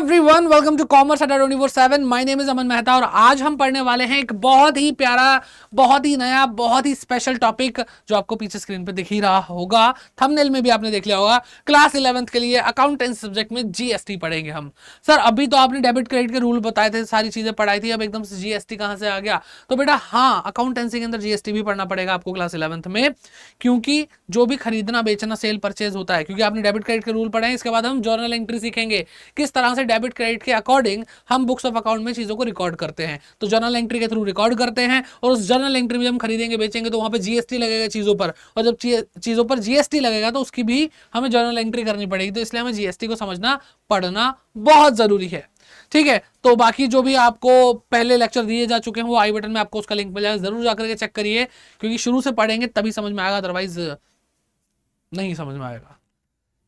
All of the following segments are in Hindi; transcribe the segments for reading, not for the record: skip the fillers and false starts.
एवरीवन, वेलकम टू कॉमर्स अड्डा 24/7। माय नेम इज अमन मेहता और आज हम पढ़ने वाले हैं एक बहुत ही प्यारा, बहुत ही नया, बहुत ही स्पेशल टॉपिक जो आपको पीछे स्क्रीन पे दिख ही रहा होगा, थंबनेल में भी आपने देख लिया होगा। क्लास 11th के लिए अकाउंटेंसी सब्जेक्ट में जीएसटी पढ़ेंगे हम। सर अभी तो आपने डेबिट क्रेडिट के रूल बताए थे, सारी चीजें पढ़ाई थी, अब एकदम से जीएसटी कहां से आ गया? तो बेटा हाँ, अकाउंटेंसी के अंदर जीएसटी भी पढ़ना पड़ेगा आपको क्लास 11th में, क्योंकि जो भी खरीदना बेचना सेल परचेज होता है, क्योंकि आपने डेबिट क्रेडिट के रूल पढ़े हैं। इसके बाद हम जर्नल एंट्री सीखेंगे, किस तरह से डेबिट क्रेडिट के अकॉर्डिंग हम बुक्स ऑफ अकाउंट में चीजों को रिकॉर्ड करते हैं। तो जर्नल एंट्री के थ्रू रिकॉर्ड करते हैं और उस जर्नल एंट्री में हम खरीदेंगे बेचेंगे तो वहां पे जीएसटी लगेगा चीजों पर, और जब चीजों पर जीएसटी लगेगा तो उसकी भी हमें जर्नल एंट्री करनी पड़ेगी। तो इसलिए हमें जीएसटी को समझना पढ़ना बहुत जरूरी है। ठीक है, तो बाकी जो भी आपको पहले लेक्चर दिए जा चुके हैं वो आई बटन में आपको उसका लिंक मिल जाएगा, जरूर जाकर के चेक करिए, क्योंकि शुरू से पढ़ेंगे तभी समझ में आएगा, अदरवाइज नहीं समझ में आएगा।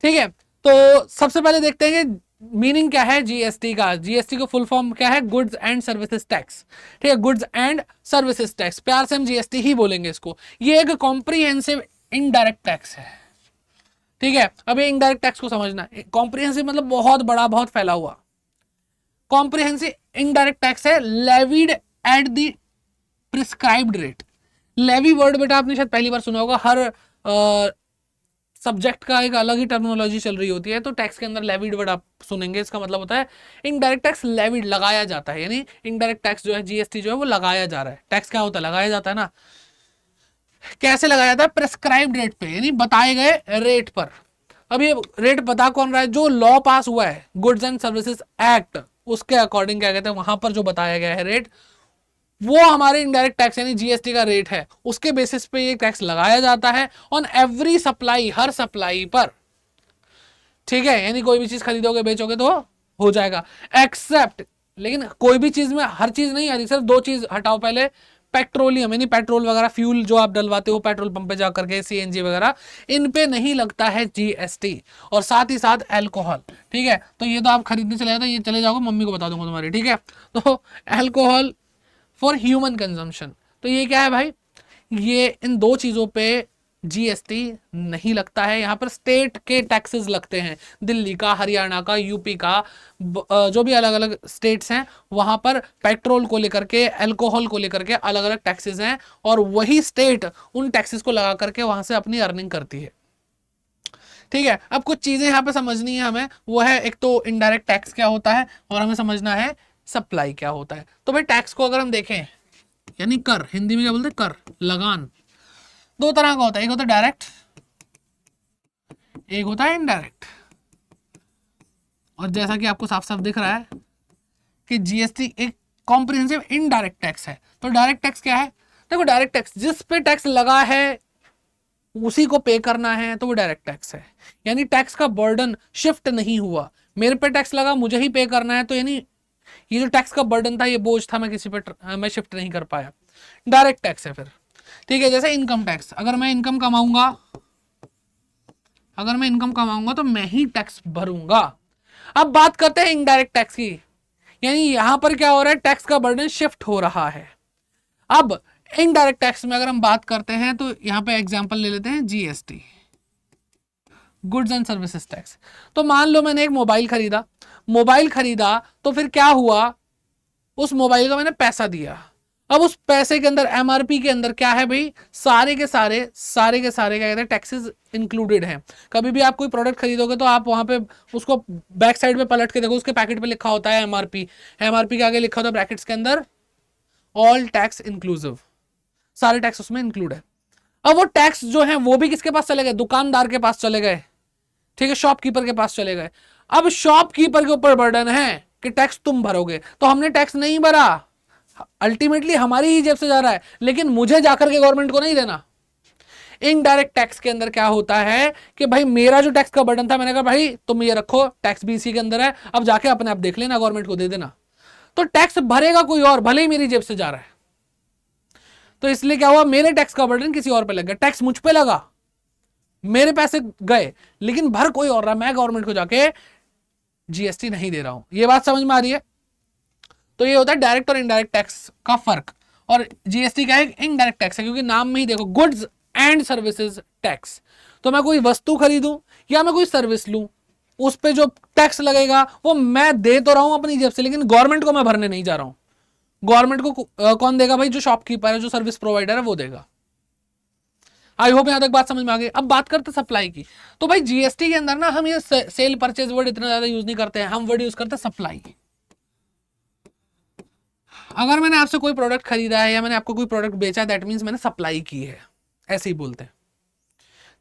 ठीक है, तो सबसे पहले देखते हैं कि मीनिंग क्या है जीएसटी का। जीएसटी का फुल फॉर्म क्या है? Goods and services tax. ठीक है, गुड्स एंड सर्विसेज टैक्स, प्यार से हम जीएसटी ही बोलेंगे इसको। ये एक कॉम्प्रिहेंसिव इनडायरेक्ट टैक्स है। ठीक है, अब ये इनडायरेक्ट टैक्स को समझना, कॉम्प्रिहेंसिव मतलब बहुत बड़ा, बहुत फैला हुआ। कॉम्प्रिहेंसिव इनडायरेक्ट टैक्स है levied at the prescribed rate. Levy word बेटा आपने शायद पहली बार सुना होगा, हर सब्जेक्ट का एक अलग ही टर्मिनोलॉजी चल रही होती है। तो टैक्स के अंदर लेविड वर्ड आप सुनेंगे, इसका मतलब होता है इनडायरेक्ट टैक्स लेविड, लगाया जाता है, यानी इनडायरेक्ट टैक्स जो है जीएसटी जो है वो लगाया जा रहा है। टैक्स क्या होता है? लगाया जाता है ना। कैसे लगाया जाता है? प्रेस्क्राइब्ड रेट पे, यानी बताए गए रेट पर। अब ये रेट बता कौन रहा है? जो लॉ पास हुआ है, गुड्स एंड सर्विसेज एक्ट, उसके अकॉर्डिंग क्या कहते हैं, वहां पर जो बताया गया है रेट, वो हमारे इनडायरेक्ट टैक्स यानी जीएसटी का रेट है। उसके बेसिस पे ये टैक्स लगाया जाता है on every supply, her supply पर। ठीक है, यानी कोई भी चीज खरीदोगे बेचोगे तो हो जाएगा, एक्सेप्ट, लेकिन कोई भी चीज में हर चीज नहीं आती। सिर्फ दो चीज हटाओ पहले, पेट्रोलियम यानी पेट्रोल वगैरह, फ्यूल जो आप डलवाते हो पेट्रोल पंप पे जाकर के, सीएनजी वगैरह, इन पे नहीं लगता है जीएसटी। और साथ ही साथ अल्कोहल। ठीक है, तो ये तो आप खरीदने चले जाते, ये चले जाओगे, मम्मी को बता दूंगा तुम्हारी। ठीक है, तो अल्कोहल फॉर ह्यूमन कंजम्पशन, तो ये क्या है भाई? ये इन दो चीजों पे जीएसटी नहीं लगता है। यहां पर स्टेट के टैक्सेस लगते हैं, दिल्ली का, हरियाणा का, यूपी का, जो भी अलग अलग स्टेट्स हैं वहां पर पेट्रोल को लेकर के, अल्कोहल को लेकर के अलग अलग टैक्सेस हैं, और वही स्टेट उन टैक्सेस को लगा करके वहां से अपनी अर्निंग करती है। ठीक है, अब कुछ चीजें यहाँ पे समझनी है हमें, वो है एक तो इनडायरेक्ट टैक्स क्या होता है, और हमें समझना है सप्लाई क्या होता है। तो भाई टैक्स को अगर हम देखें, यानी कर, हिंदी में क्या बोलते हैं? कर, लगान। दो तरह का होता है, एक होता है डायरेक्ट, एक होता है इनडायरेक्ट। और जैसा कि आपको साफ साफ दिख रहा है कि जीएसटी एक कॉम्प्रिहेंसिव इनडायरेक्ट टैक्स है। तो डायरेक्ट टैक्स क्या है? देखो, डायरेक्ट टैक्स जिस पे टैक्स लगा है उसी को पे करना है, तो वो डायरेक्ट टैक्स है। यानी टैक्स का बर्डन शिफ्ट नहीं हुआ, मेरे पे टैक्स लगा, मुझे ही पे करना है, तो यानी ये जो टैक्स का बर्डन था, ये बोझ था, मैं किसी पे मैं शिफ्ट नहीं कर पाया। डायरेक्ट टैक्स है फिर। ठीक है, जैसे इनकम टैक्स, अगर मैं इनकम कमाऊंगा तो मैं ही टैक्स भरूंगा। अब बात करते हैं इनडायरेक्ट टैक्स की, यानी यहां पर क्या हो रहा है? टैक्स का बर्डन शिफ्ट हो रहा है। अब इनडायरेक्ट टैक्स में अगर हम बात करते हैं तो यहां पे एग्जांपल ले लेते हैं GST, goods and services tax. तो मान लो मैंने एक मोबाइल खरीदा, तो फिर क्या हुआ? उस मोबाइल का मैंने पैसा दिया। अब उस पैसे के अंदर, एमआरपी के अंदर क्या है भाई? सारे के सारे क्या कहते हैं, टैक्सेस इंक्लूडेड हैं। कभी भी आप कोई प्रोडक्ट खरीदोगे तो आप वहां पे उसको बैक साइड पे पलट के देखो, उसके पैकेट पे लिखा होता है एमआरपी। एमआरपी के आगे लिखा होता है ब्रैकेट्स के अंदर ऑल टैक्स इंक्लूसिव, सारे टैक्स उसमें इंक्लूड है। अब वो टैक्स जो है वो भी किसके पास चले गए? दुकानदार के पास चले गए। ठीक है, शॉपकीपर के पास चले गए। अब शॉपकीपर के ऊपर बर्डन है कि टैक्स तुम भरोगे, तो हमने टैक्स नहीं भरा, अल्टीमेटली हमारी ही जेब से जा रहा है, लेकिन मुझे जाकर के गवर्नमेंट को नहीं देना। इनडायरेक्ट टैक्स के अंदर क्या होता है कि भाई मेरा जो टैक्स का बर्डन था, मैंने कहा भाई तुम ये रखो, टैक्स भी इसी के अंदर है, अब जाके अपने आप देख लेना, गवर्नमेंट को दे देना। तो टैक्स भरेगा कोई और, भले ही मेरी जेब से जा रहा है। तो इसलिए क्या हुआ? मेरे टैक्स का बर्डन किसी और पे लग गया, टैक्स मुझ पे लगा, मेरे पैसे गए, लेकिन भर कोई और रहा, मैं गवर्नमेंट को जाके जीएसटी नहीं दे रहा हूं। ये बात समझ में आ रही है? तो ये होता है डायरेक्ट और इनडायरेक्ट टैक्स का फर्क। और जीएसटी क्या है? इनडायरेक्ट टैक्स है, क्योंकि नाम में ही देखो, गुड्स एंड सर्विसेज टैक्स। तो मैं कोई वस्तु खरीदूं या मैं कोई सर्विस लूं, उस पे जो टैक्स लगेगा वो मैं दे तो रहा हूं अपनी जेब से, लेकिन गवर्नमेंट को मैं भरने नहीं जा रहा हूं। गवर्नमेंट को कौन देगा भाई? जो शॉपकीपर है, जो सर्विस प्रोवाइडर है, वो देगा। आई होप यहां तक बात समझ में आ गई। अब बात करते सप्लाई की। तो भाई जीएसटी के अंदर ना हम ये सेल परचेज वर्ड इतना ज्यादा यूज नहीं करते हैं, हम वर्ड यूज करते हैं सप्लाई। अगर मैंने आपसे कोई प्रोडक्ट खरीदा है या मैंने आपको कोई प्रोडक्ट बेचा, दैट मीन्स मैंने सप्लाई की है, ऐसे ही बोलते हैं,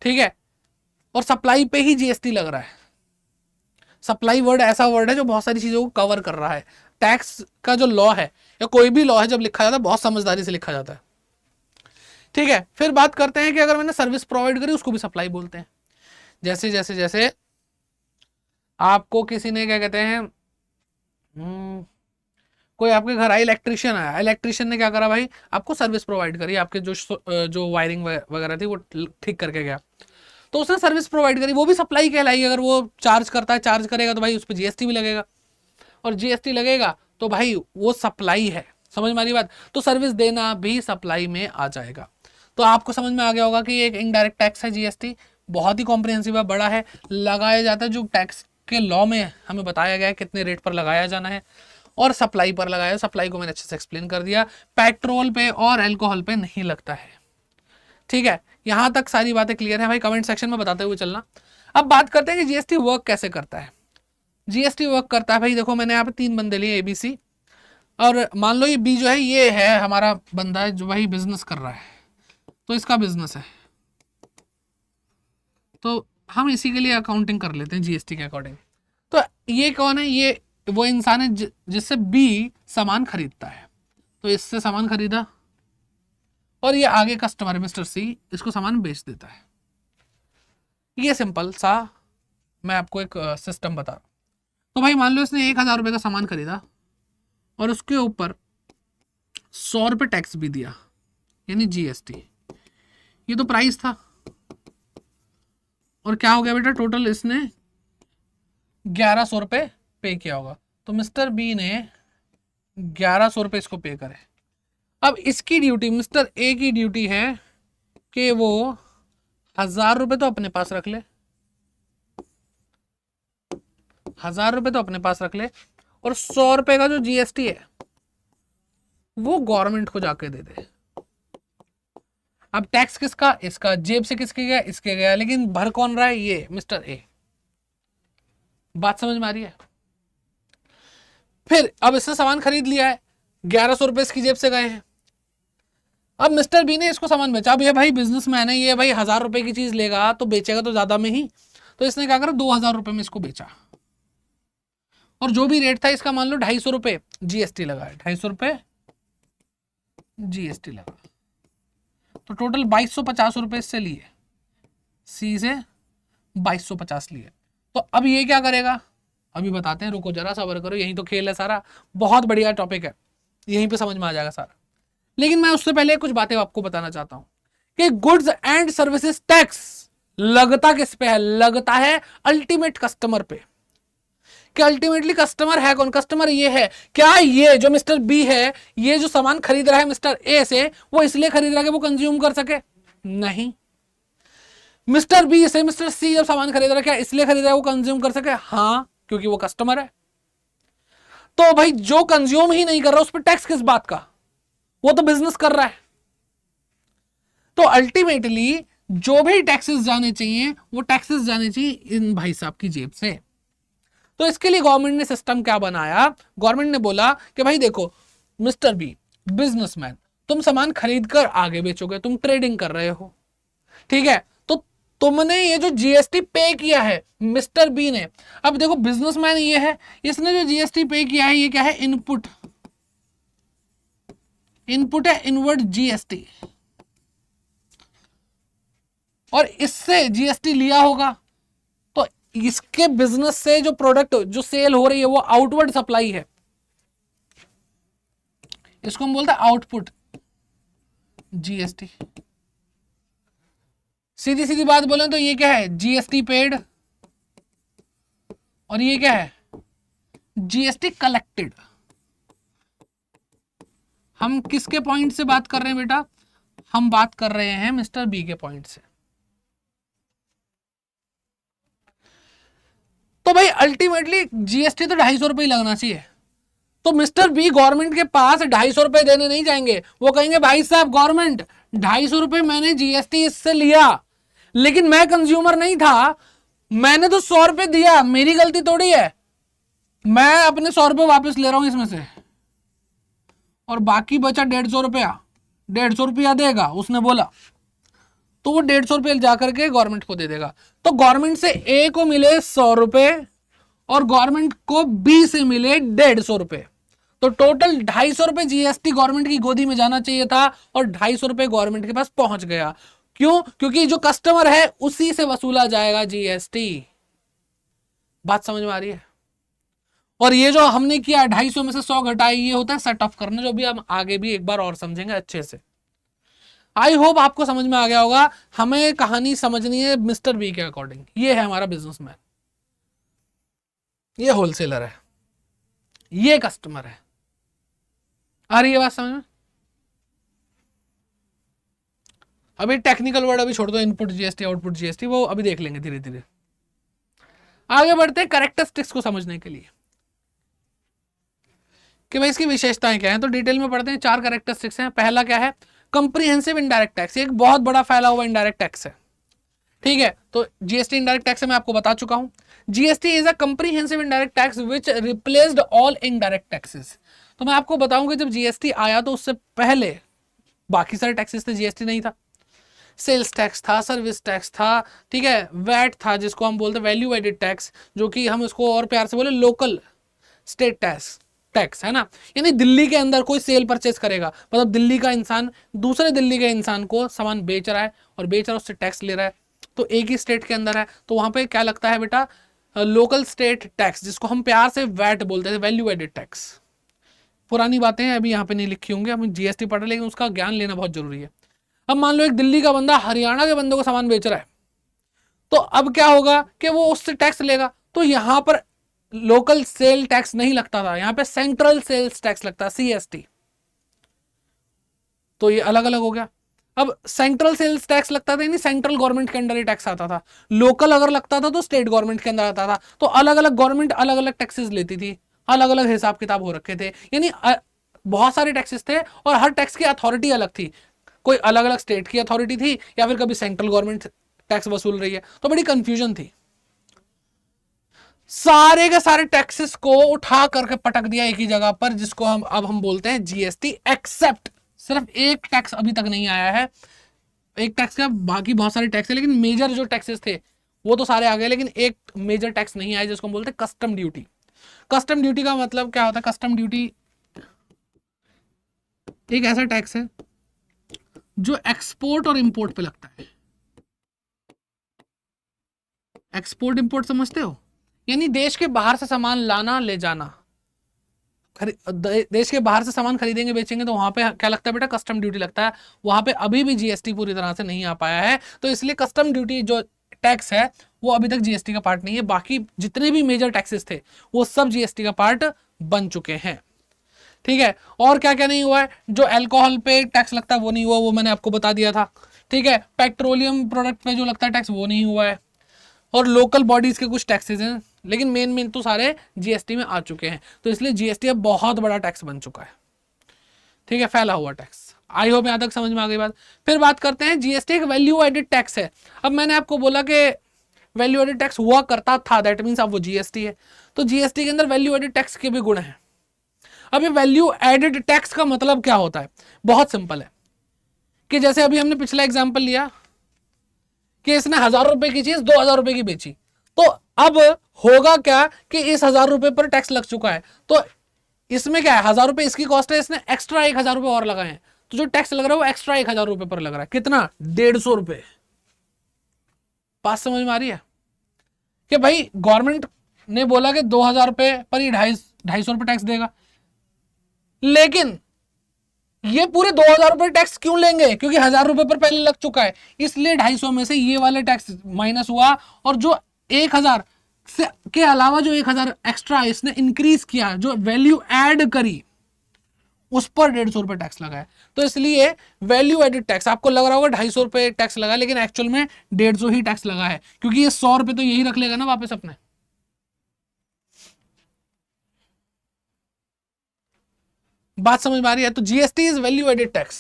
ठीक है। और सप्लाई पे ही जीएसटी लग रहा है। सप्लाई वर्ड ऐसा वर्ड है जो बहुत सारी चीजों को कवर कर रहा है। टैक्स का जो लॉ है या कोई भी लॉ है, जब लिखा जाता है बहुत समझदारी से लिखा जाता है, ठीक है। फिर बात करते हैं कि अगर मैंने सर्विस प्रोवाइड करी, उसको भी सप्लाई बोलते हैं। जैसे जैसे जैसे आपको किसी ने क्या कहते हैं, कोई आपके घर आया, इलेक्ट्रिशियन आया, इलेक्ट्रिशियन ने क्या करा भाई? आपको सर्विस प्रोवाइड करी, आपके जो वायरिंग वगैरह थी वो ठीक करके गया, तो उसने सर्विस प्रोवाइड करी, वो भी सप्लाई कहलाई। अगर वो चार्ज करता है, चार्ज करेगा तो भाई उस पर जीएसटी भी लगेगा, और जीएसटी लगेगा तो भाई वो सप्लाई है। समझ में आ रही बात? तो सर्विस देना भी सप्लाई में आ जाएगा। तो आपको समझ में आ गया होगा कि एक इनडायरेक्ट टैक्स है जीएसटी, बहुत ही कॉम्प्रिहेंसिव है, बड़ा है, लगाया जाता है जो टैक्स के लॉ में हमें बताया गया है कितने रेट पर लगाया जाना है, और सप्लाई पर लगाया। सप्लाई को मैंने अच्छे से एक्सप्लेन कर दिया। पेट्रोल पे और अल्कोहल पे नहीं लगता है, ठीक है। यहां तक सारी बातें क्लियर है भाई? कमेंट सेक्शन में बताते हुए चलना। अब बात करते हैं कि जीएसटी वर्क कैसे करता है। जीएसटी वर्क करता है भाई, देखो मैंने यहाँ पे 3 बंदे लिए एबीसी, और मान लो ये बी जो है, ये है हमारा बंदा है जो भाई बिजनेस कर रहा है, तो इसका बिजनेस है, तो हम इसी के लिए अकाउंटिंग कर लेते हैं जीएसटी के अकॉर्डिंग। तो ये कौन है? ये वो इंसान है जिससे बी सामान खरीदता है, तो इससे सामान खरीदा, और ये आगे कस्टमर मिस्टर सी इसको सामान बेच देता है। ये सिंपल सा मैं आपको एक सिस्टम बता रहा हूं। तो भाई मान लो इसने 1,000 रुपए का सामान खरीदा, और उसके ऊपर 100 रुपए टैक्स भी दिया, यानी जीएसटी। ये तो प्राइस था, और क्या हो गया बेटा? टोटल इसने 1,100 रुपए पे किया होगा। तो मिस्टर बी ने 1,100 रुपए इसको पे करे। अब इसकी ड्यूटी, मिस्टर ए की ड्यूटी है कि वो 1,000 रुपए तो अपने पास रख ले, 1,000 रुपए तो अपने पास रख ले, और 100 रुपए का जो जीएसटी है वो गवर्नमेंट को जाके दे दे। अब टैक्स किसका? इसका। जेब से किसके गया? इसके गया, लेकिन भर कौन रहा है? ये मिस्टर ए। बात समझ में आ रही है? फिर अब इसने सामान खरीद लिया है, 1,100 रुपए इसकी जेब से गए हैं। अब मिस्टर बी ने इसको सामान बेचा। अब ये भाई बिजनेसमैन है, ये भाई 1,000 रुपए की चीज लेगा तो बेचेगा तो ज्यादा में ही, तो इसने क्या करा? 2,000 रुपए में इसको बेचा, और जो भी रेट था इसका मान लो 250 रुपए जीएसटी लगा है, 250 रुपए जीएसटी लगा, तो टोटल 2,250 रुपए इससे लिए, सी से 2,250 लिए। तो अब ये क्या करेगा? अभी बताते हैं, रुको जरा सब्र करो, यही तो खेल है सारा, बहुत बढ़िया टॉपिक है, यहीं पे समझ में आ जाएगा सारा। लेकिन मैं उससे पहले कुछ बातें आपको बताना चाहता हूं कि गुड्स एंड सर्विसेज टैक्स लगता किस पे है? लगता है अल्टीमेट कस्टमर पे। कि अल्टीमेटली कस्टमर है कौन? कस्टमर ये है। क्या ये जो मिस्टर बी है, ये जो सामान खरीद रहा है मिस्टर ए से, वो इसलिए खरीद रहा है कि वो कंज्यूम कर सके? नहीं। मिस्टर बी से मिस्टर सी जब सामान खरीद रहा है, क्या इसलिए खरीद रहा है वो कंज्यूम कर सके? हाँ, क्योंकि वो कस्टमर है। तो भाई जो कंज्यूम ही नहीं कर रहा उस पर टैक्स किस बात का? वो तो बिजनेस कर रहा है। तो अल्टीमेटली जो भी टैक्सेस जाने चाहिए वो टैक्सेस जाने चाहिए इन भाई साहब की जेब से। तो इसके लिए गवर्नमेंट ने सिस्टम क्या बनाया? गवर्नमेंट ने बोला कि भाई देखो मिस्टर बी बिजनेसमैन, तुम सामान खरीद कर आगे बेचोगे, तुम ट्रेडिंग कर रहे हो, ठीक है। तो तुमने ये जो जीएसटी पे किया है मिस्टर बी ने, अब देखो बिजनेसमैन ये है, इसने जो जीएसटी पे किया है ये क्या है? इनपुट। इनपुट है इनवर्ड जीएसटी, और इससे जीएसटी लिया होगा। तो इसके बिजनेस से जो प्रोडक्ट जो सेल हो रही है वो आउटवर्ड सप्लाई है, इसको हम बोलते हैं आउटपुट जीएसटी। सीधी सीधी बात बोले तो ये क्या है? जीएसटी पेड, और ये क्या है? GST collected. हम किसके पॉइंट से बात कर रहे हैं बेटा? हम बात कर रहे हैं मिस्टर बी के पॉइंट से। तो भाई अल्टीमेटली जीएसटी तो 250 रुपये ही लगना चाहिए। तो मिस्टर बी गवर्नमेंट के पास 250 रुपए देने नहीं जाएंगे, वो कहेंगे भाई साहब गवर्नमेंट 250 रुपए मैंने जीएसटी इससे लिया, लेकिन मैं कंज्यूमर नहीं था, मैंने तो 100 रुपए दिया, मेरी गलती थोड़ी है, मैं अपने 100 रुपए वापस ले रहा हूं इसमें से, और बाकी बचा 150 रुपया, 150 रुपया देगा उसने बोला, तो वो 150 रुपये जाकर के गवर्नमेंट को दे देगा। तो गवर्नमेंट से ए को मिले 100 रुपए और गवर्नमेंट को बी से मिले 150 रुपए, तो टोटल 250 रुपए जीएसटी गवर्नमेंट की गोदी में जाना चाहिए था और 250 रुपए गवर्नमेंट के पास पहुंच गया। क्यों? क्योंकि जो कस्टमर है उसी से वसूला जाएगा जीएसटी। बात समझ में आ रही है? और ये जो हमने किया 250 में से 100 घटाए, ये होता है सेट ऑफ करना, जो भी हम आगे भी एक बार और समझेंगे अच्छे से। आई होप आपको समझ में आ गया होगा। हमें कहानी समझनी है मिस्टर बी के अकॉर्डिंग। ये है हमारा बिजनेसमैन, ये होलसेलर है, ये कस्टमर है। आ रही है बात समझ में? अभी टेक्निकल वर्ड अभी छोड़ दो, इनपुट जीएसटी आउटपुट जीएसटी, वो अभी देख लेंगे धीरे धीरे। आगे बढ़ते हैं कैरेक्टरिस्टिक्स को समझने के लिए कि भाई इसकी विशेषताएं क्या हैं, तो डिटेल में पढ़ते हैं। 4 कैरेक्टरिस्टिक्स हैं। पहला क्या है? Comprehensive indirect tax. एक बहुत बड़ा फैला हुआ इनडायरेक्ट टैक्स है, ठीक है। तो जीएसटी इनडायरेक्ट टैक्स मैं आपको बता चुका हूं। GST is a comprehensive indirect tax which replaced all indirect taxes. तो मैं आपको बताऊंगा जब जीएसटी आया तो उससे पहले बाकी सारे टैक्सेस थे, जीएसटी नहीं था। सेल्स टैक्स था, सर्विस टैक्स था, ठीक है, वैट था जिसको हम बोलते हैं वैल्यू एडेड टैक्स, जो कि हम इसको और प्यार से बोले लोकल स्टेट टैक्स है ना। यानी दिल्ली के अंदर कोई सेल परचेस करेगा, मतलब दिल्ली का इंसान दूसरे दिल्ली के इंसान को सामान बेच रहा है और बेच रहा है, उससे टैक्स ले रहा है, तो एक ही स्टेट के अंदर है, तो वहां पे क्या लगता है बेटा? लोकल स्टेट टैक्स, जिसको हम प्यार से वैट बोलते थे, वैल्यू एडेड टैक्स। पुरानी बातें हैं, अभी यहाँ पे नहीं लिखी होंगी, हम जीएसटी पढ़ रहे, लेकिन उसका ज्ञान लेना बहुत जरूरी है। अब मान लो एक दिल्ली का बंदा हरियाणा के बंदे को सामान बेच रहा है, तो अब क्या होगा कि वो उससे टैक्स लेगा। तो यहां पर लोकल सेल टैक्स नहीं लगता था, यहां पे सेंट्रल सेल्स टैक्स लगता है, सीएसटी। तो ये अलग अलग हो गया। अब सेंट्रल सेल्स टैक्स लगता था, यानी सेंट्रल गवर्नमेंट के अंडर ही टैक्स आता था। लोकल अगर लगता था तो स्टेट गवर्नमेंट के अंदर आता था। तो अलग अलग गवर्नमेंट अलग अलग टैक्सेस लेती थी, अलग अलग हिसाब किताब हो रखे थे, यानी बहुत सारे टैक्सेस थे और हर टैक्स की अथॉरिटी अलग थी। कोई अलग अलग स्टेट की अथॉरिटी थी या फिर कभी सेंट्रल गवर्नमेंट टैक्स वसूल रही है, तो बड़ी कंफ्यूजन थी। सारे के सारे टैक्सेस को उठा करके पटक दिया एक ही जगह पर, जिसको हम बोलते हैं जीएसटी, एक्सेप्ट सिर्फ एक टैक्स अभी तक नहीं आया है। एक टैक्स का बाकी बहुत सारे टैक्स है, लेकिन मेजर जो टैक्सेस थे वो तो सारे आ गए, लेकिन एक मेजर टैक्स नहीं आया, जिसको हम बोलते हैं कस्टम ड्यूटी। कस्टम ड्यूटी का मतलब क्या होता है? कस्टम ड्यूटी एक ऐसा टैक्स है जो एक्सपोर्ट और इंपोर्ट पे लगता है। एक्सपोर्ट इंपोर्ट समझते हो? यानी देश के बाहर से सामान लाना ले जाना, देश के बाहर से सामान खरीदेंगे बेचेंगे तो वहां पे क्या लगता है बेटा? कस्टम ड्यूटी लगता है। वहां पे अभी भी जीएसटी पूरी तरह से नहीं आ पाया है, तो इसलिए कस्टम ड्यूटी जो टैक्स है वो अभी तक जीएसटी का पार्ट नहीं है। बाकी जितने भी मेजर टैक्सेस थे वो सब जीएसटी का पार्ट बन चुके हैं, ठीक है। और क्या क्या नहीं हुआ है? जो अल्कोहल पे टैक्स लगता है वो नहीं हुआ, वो मैंने आपको बता दिया था, ठीक है। पेट्रोलियम प्रोडक्ट पे जो लगता है टैक्स वो नहीं हुआ है, और लोकल बॉडीज के कुछ टैक्सेस हैं, लेकिन मेन तो सारे जीएसटी में आ चुके हैं। तो इसलिए जीएसटी अब बहुत बड़ा टैक्स बन चुका है, ठीक है, फैला हुआ टैक्स। आई होप यहां तक समझ में आ गई बात। फिर बात करते हैं, जीएसटी एक वैल्यू एडेड टैक्स है। अब मैंने आपको बोला कि वैल्यू एडेड टैक्स हुआ करता था, दैट मीन्स अब वो जीएसटी है। तो जीएसटी के अंदर वैल्यू एडेड टैक्स के भी गुण हैं। अब ये वैल्यू एडेड टैक्स का मतलब क्या होता है? बहुत सिंपल है कि जैसे अभी हमने पिछला एग्जाम्पल लिया कि इसने 1000 रुपए की चीज 2000 रुपए की बेची, तो अब होगा क्या कि इस 1000 रुपए पर टैक्स लग चुका है, तो इसमें क्या है? 1000 रुपए इसकी कॉस्ट है, इसने एक्स्ट्रा 1000 रुपए और लगाए हैं, तो जो टैक्स लग रहा है वो एक्स्ट्रा 1000 रुपए पर लग रहा है। कितना? 150 रुपए। बात समझ में आ रही है कि भाई गवर्नमेंट ने बोला कि 2000 रुपए पर ही 250 रुपए टैक्स देगा, लेकिन ये पूरे 2000 रुपए टैक्स क्यों लेंगे? क्योंकि 1000 रुपए पर पहले लग चुका है, इसलिए 250 में से ये वाले टैक्स माइनस हुआ, और जो 1000 से के अलावा जो 1000 एक्स्ट्रा इसने इंक्रीज किया, जो वैल्यू ऐड करी, उस पर 150 रुपए टैक्स लगा है। तो इसलिए वैल्यू एडेड टैक्स, आपको लग रहा होगा 250 रुपए टैक्स लगा, लेकिन एक्चुअल में 150 ही टैक्स लगा है, क्योंकि ये 100 रुपए तो यही रख लेगा ना वापस अपने, बात समझ में आ रही है? तो GST is value added tax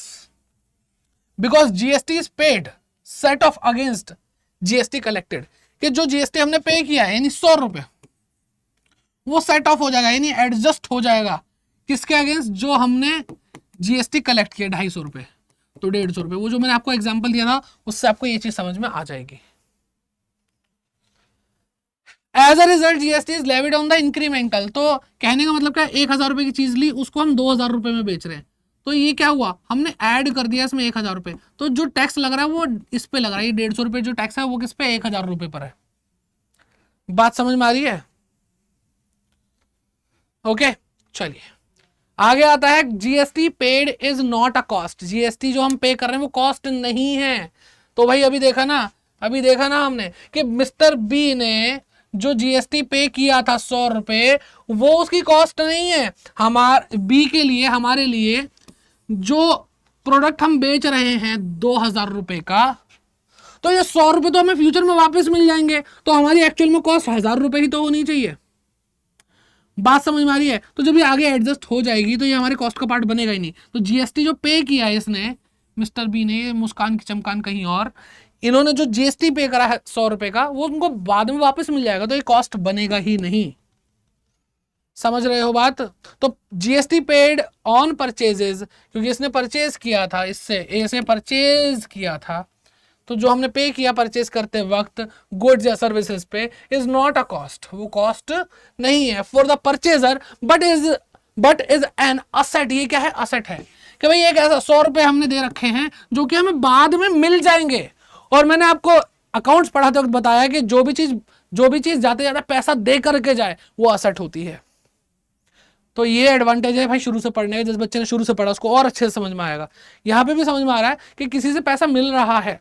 because GST is paid set off against GST collected, कि जो जीएसटी हमने पे किया है यानी 100 रुपए, वो सेट ऑफ हो जाएगा यानी एडजस्ट हो जाएगा किसके अगेंस्ट, जो हमने जीएसटी कलेक्ट किया 250 रुपए, तो 150 रुपए। वो जो मैंने आपको एग्जांपल दिया था उससे आपको ये चीज समझ में आ जाएगी। As a result GST is levied on the incremental, तो कहने का मतलब क्या, 1000 रुपए की चीज ली, उसको हम 2000 रुपए में बेच रहे हैं, तो ये क्या हुआ, हमने ऐड कर दिया इसमें 1000 रुपए, तो जो टैक्स लग रहा है वो इस पे लग रहा है, ये 150 रुपए जो टैक्स है वो किस पे, 1000 रुपए पर है। बात समझ में आ रही है? ओके चलिए आगे आता है, GST paid is not a cost, GST जो हम पे कर रहे हैं वो कॉस्ट नहीं है। तो भाई अभी देखा ना हमने कि मिस्टर बी ने जो जीएसटी पे किया था 100 रुपए, वो उसकी कॉस्ट नहीं है। हमारे बी के लिए, हमारे लिए जो प्रोडक्ट हम बेच रहे हैं 2000 रुपए का, तो ये 100 रुपए तो हमें फ्यूचर में वापस मिल जाएंगे, तो हमारी एक्चुअल में कॉस्ट 1000 रुपए ही तो होनी चाहिए। बात समझ में आ रही है? तो जब ये आगे एडजस्ट हो जाएगी तो ये हमारे कॉस्ट का पार्ट बनेगा ही नहीं। तो जीएसटी जो पे किया है इसने, मिस्टर बी ने, मुस्कान की चमकान कहीं और, इन्होंने जो जीएसटी पे करा है 100 रुपए का, वो उनको बाद में वापस मिल जाएगा, तो ये कॉस्ट बनेगा ही नहीं। समझ रहे हो बात? तो जीएसटी पेड ऑन परचेजेस, क्योंकि इसने परचेज किया था, इससे परचेज किया था, तो जो हमने पे किया परचेज करते वक्त गुड्स या सर्विसेज पे, इज नॉट अ कॉस्ट, वो कॉस्ट नहीं है for the purchaser, but is an asset. ये क्या है? असेट है कि भाई एक ऐसा 100 रुपए हमने दे रखे हैं जो कि हमें बाद में मिल जाएंगे। और मैंने आपको अकाउंट्स पढ़ाते वक्त बताया कि जो भी चीज जाते जाते पैसा दे करके जाए वो असेट होती है। तो ये एडवांटेज है भाई शुरू से पढ़ने का, जिस बच्चे ने शुरू से पढ़ा उसको और अच्छे से समझ में आएगा। यहां पे भी समझ में आ रहा है कि किसी से पैसा मिल रहा है,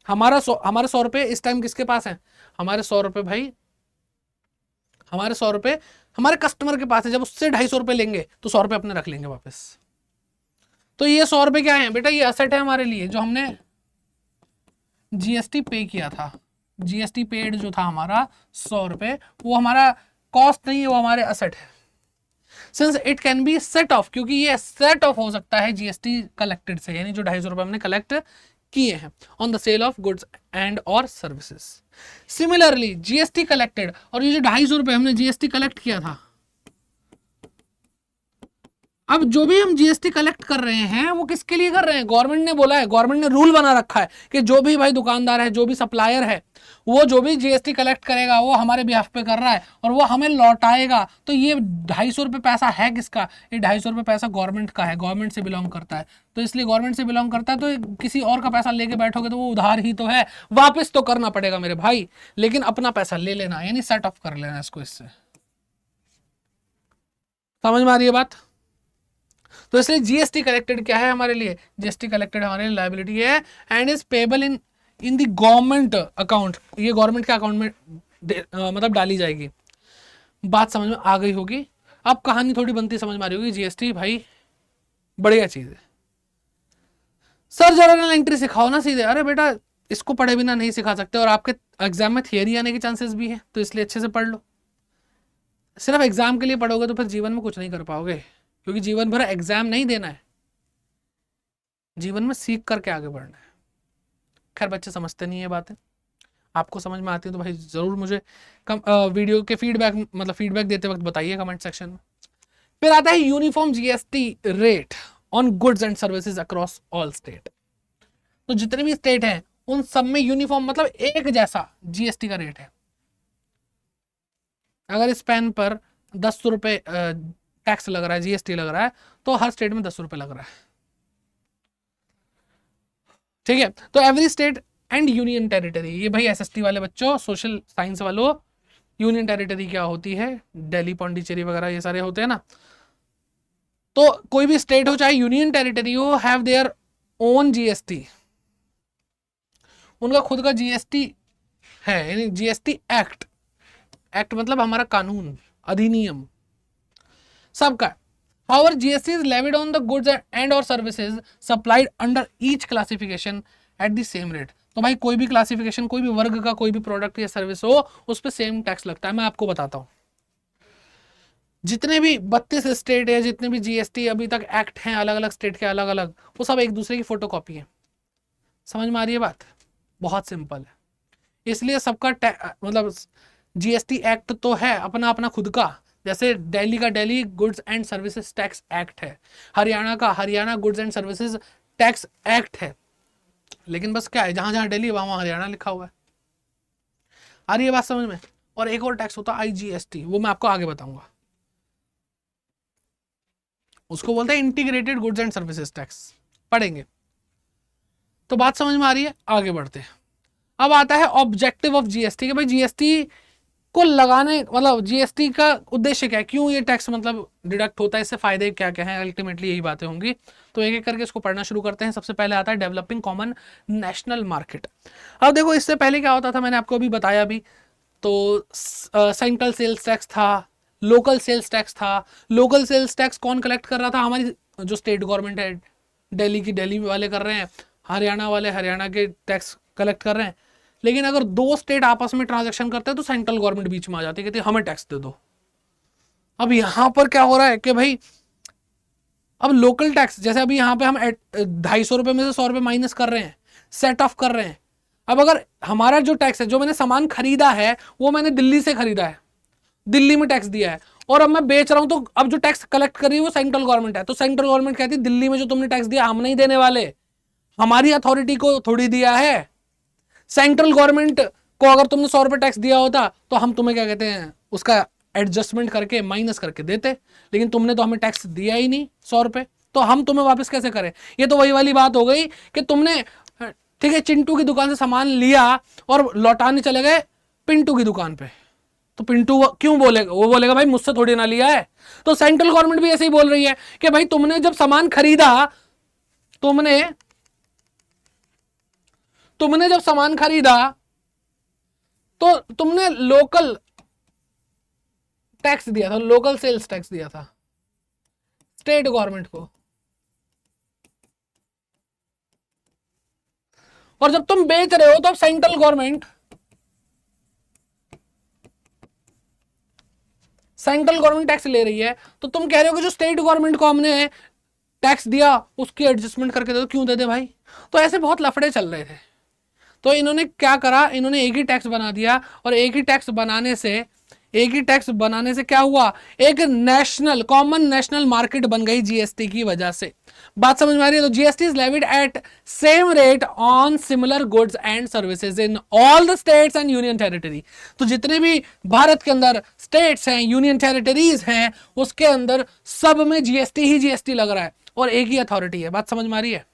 हमारे 100 रुपए इस टाइम किसके पास है, हमारे 100 रुपए भाई, हमारे 100 रुपए हमारे कस्टमर के पास है। जब उससे 250 रुपए लेंगे तो 100 रुपए अपने रख लेंगे वापस। तो ये 100 रुपए क्या है बेटा, ये असेट है हमारे लिए, जो हमने जीएसटी पे किया था। जीएसटी पेड जो था हमारा 100 रुपए, वो हमारा कॉस्ट नहीं है, वो हमारे असेट है। Since it can be set of, क्योंकि ये सेट ऑफ हो सकता है जीएसटी कलेक्टेड से, यानी जो 250 रुपए हमने कलेक्ट किए हैं on the sale of goods and और सर्विसेज। सिमिलरली जीएसटी कलेक्टेड, और ये जो 250 रुपए हमने जीएसटी कलेक्ट किया था, अब जो भी हम जीएसटी कलेक्ट कर रहे हैं वो किसके लिए कर रहे हैं, गवर्नमेंट ने बोला है, गवर्नमेंट ने रूल बना रखा है कि जो भी भाई दुकानदार है, जो भी सप्लायर है, वो जो भी जीएसटी कलेक्ट करेगा वो हमारे बिहाफ पे कर रहा है और वो हमें लौटाएगा। तो ये 250 रुपए पैसा है किसका, ये 250 रुपए पैसा गवर्नमेंट का है, गवर्नमेंट से बिलोंग करता है। तो इसलिए गवर्नमेंट से बिलोंग करता है, तो किसी और का पैसा लेके बैठोगे तो वो उधार ही तो है, वापिस तो करना पड़ेगा मेरे भाई, लेकिन अपना पैसा ले लेना, यानी सेट ऑफ कर लेना इसको इससे। समझ में आ रही है बात? तो इसलिए जीएसटी कलेक्टेड क्या है हमारे लिए, जीएसटी कलेक्टेड हमारे लिए लायबिलिटी है and is payable in the government account, ये गवर्नमेंट के अकाउंट में मतलब डाली जाएगी। बात समझ में आ गई होगी? अब कहानी थोड़ी बनती समझ में आ रही होगी। जीएसटी भाई बढ़िया चीज है। सर जर्नल एंट्री सिखाओ ना सीधे, अरे बेटा इसको पढ़े बिना नहीं सिखा सकते, और आपके एग्जाम में थियरी आने के चांसेस भी है, तो इसलिए अच्छे से पढ़ लो। सिर्फ एग्जाम के लिए पढ़ोगे तो फिर जीवन में कुछ नहीं कर पाओगे, क्योंकि जीवन भर एग्जाम नहीं देना है, जीवन में सीख करके आगे बढ़ना है। खैर बच्चे समझते नहीं है बातें, आपको समझ में आती है तो भाई जरूर मुझे वीडियो के फीडबैक देते वक्त बताइए कमेंट सेक्शन में। फिर आता है uniform GST rate on goods and services across all state. तो जितने भी स्टेट हैं उन सब में यूनिफॉर्म मतलब एक जैसा जीएसटी का रेट है। अगर इस पेन पर 10 रुपए टैक्स लग रहा है, जीएसटी लग रहा है, तो हर स्टेट में 10 रुपए लग रहा है। ठीक है, तो every state and union territory, ये भाई एसएसटी वाले बच्चों, सोशल साइंस वालों, यूनियन टेरिटरी क्या होती है, दिल्ली, पौंडीचेरी वगैरह ये सारे होते हैं ना। तो कोई भी स्टेट हो चाहे यूनियन टेरिटरी हो, हैव देयर ओन जीएसटी, उनका खुद का जीएसटी है, यानी जीएसटी एक्ट मतलब हमारा कानून, अधिनियम सबका। However, GST is levied on the goods and or services supplied under each classification at the same rate. तो भाई कोई भी क्लासिफिकेशन, कोई भी वर्ग का कोई भी प्रोडक्ट या सर्विस हो, उस पर सेम टैक्स लगता है। मैं आपको बताता हूं, जितने भी 32 स्टेट है, जितने भी जीएसटी अभी तक एक्ट हैं अलग अलग स्टेट के अलग अलग, वो सब एक दूसरे की फोटोकॉपी है। समझ में आ रही है बात? बहुत सिंपल है। इसलिए सबका मतलब जीएसटी एक्ट तो है अपना अपना खुद का, जैसे दिल्ली का Delhi goods and services tax act है, हरियाणा का Haryana goods and services tax act है, लेकिन बस क्या है, जहां जहां दिल्ली वहां वहां हरियाणा लिखा हुआ है। आ रही है बात समझ में? और एक और टैक्स होता है आईजीएसटी, वो मैं आपको आगे बताऊंगा, उसको बोलते हैं integrated goods and services tax, पढ़ेंगे। तो बात समझ में आ रही है? आगे बढ़ते हैं। अब आता है ऑब्जेक्टिव ऑफ जीएसटी, कि भाई जीएसटी को लगाने मतलब जीएसटी का उद्देश्य क्या है, क्यों ये टैक्स मतलब डिडक्ट होता है, इससे फायदे क्या क्या हैं, अल्टीमेटली यही बातें होंगी। तो एक एक करके इसको पढ़ना शुरू करते हैं। सबसे पहले आता है डेवलपिंग कॉमन नेशनल मार्केट। अब देखो इससे पहले क्या होता था, मैंने आपको अभी बताया भी, तो सेंट्रल सेल्स टैक्स था, लोकल सेल्स टैक्स था। लोकल सेल्स टैक्स कौन कलेक्ट कर रहा था? हमारी जो स्टेट गवर्नमेंट है, दिल्ली की दिल्ली वाले कर रहे हैं, हरियाणा वाले हरियाणा के टैक्स कलेक्ट कर रहे हैं। लेकिन अगर दो स्टेट आपस में ट्रांजैक्शन करते हैं तो सेंट्रल गवर्नमेंट बीच में आ जाती है, कहती है हमें टैक्स दे दो। अब यहां पर क्या हो रहा है कि भाई अब लोकल टैक्स, जैसे अभी यहाँ पे हम 250 रुपए में से 100 रुपए माइनस कर रहे हैं, सेट ऑफ कर रहे हैं। अब अगर हमारा जो टैक्स है, जो मैंने सामान खरीदा है वो मैंने दिल्ली से खरीदा है, दिल्ली में टैक्स दिया है, और अब मैं बेच रहा हूं, तो अब जो टैक्स कलेक्ट कर रही है वो सेंट्रल गवर्नमेंट है। तो सेंट्रल गवर्नमेंट कहती है दिल्ली में जो तुमने टैक्स दिया हम नहीं देने वाले, हमारी अथॉरिटी को थोड़ी दिया है। सेंट्रल गवर्नमेंट को अगर तुमने 100 रुपए टैक्स दिया होता तो हम तुम्हें क्या कहते हैं उसका एडजस्टमेंट करके माइनस करके देते, लेकिन तुमने तो हमें टैक्स दिया ही नहीं 100 रुपए, तो हम तुम्हें वापस कैसे करें? ये तो वही वाली बात हो गई कि तुमने ठीक है चिंटू की दुकान से सामान लिया और लौटाने चले गए पिंटू की दुकान पे, तो पिंटू क्यों बोलेगा? वो बोलेगा भाई मुझसे थोड़ी ना लिया है। तो सेंट्रल गवर्नमेंट भी ऐसे ही बोल रही है कि भाई तुमने जब सामान खरीदा, तुमने जब सामान खरीदा तो तुमने लोकल टैक्स दिया था, लोकल सेल्स टैक्स दिया था स्टेट गवर्नमेंट को, और जब तुम बेच रहे हो तो अब सेंट्रल गवर्नमेंट टैक्स ले रही है, तो तुम कह रहे हो कि जो स्टेट गवर्नमेंट को हमने टैक्स दिया उसकी एडजस्टमेंट करके दे दो। क्यों दे दे भाई? तो ऐसे बहुत लफड़े चल रहे थे। तो इन्होंने क्या करा, इन्होंने एक ही टैक्स बना दिया, और एक ही टैक्स बनाने से क्या हुआ, एक नेशनल कॉमन नेशनल मार्केट बन गई जीएसटी की वजह से। बात समझ में आ रही है? तो GST is levied eight same rate on similar goods and services in all the states and union territory. तो जितने भी भारत के अंदर स्टेट्स हैं, यूनियन टेरिटरीज हैं, उसके अंदर सब में जीएसटी ही जीएसटी लग रहा है, और एक ही अथॉरिटी है। बात समझ में आ रही है?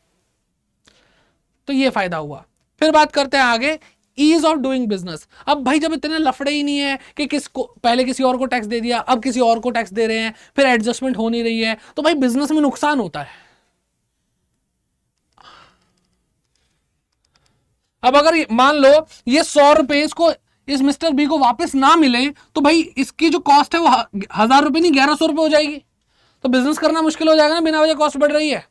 तो ये फायदा हुआ। फिर बात करते हैं आगे, ईज ऑफ डूइंग बिजनेस। अब भाई जब इतने लफड़े ही नहीं है कि किसको पहले किसी और को टैक्स दे दिया, अब किसी और को टैक्स दे रहे हैं, फिर एडजस्टमेंट हो नहीं रही है, तो भाई बिजनेस में नुकसान होता है। अब अगर मान लो ये 100 रुपए इसको इस मिस्टर बी को वापस ना मिले, तो भाई इसकी जो कॉस्ट है वो 1000 रुपए नहीं 1100 रुपए हो जाएगी, तो बिजनेस करना मुश्किल हो जाएगा ना, बिना वजह कॉस्ट बढ़ रही है।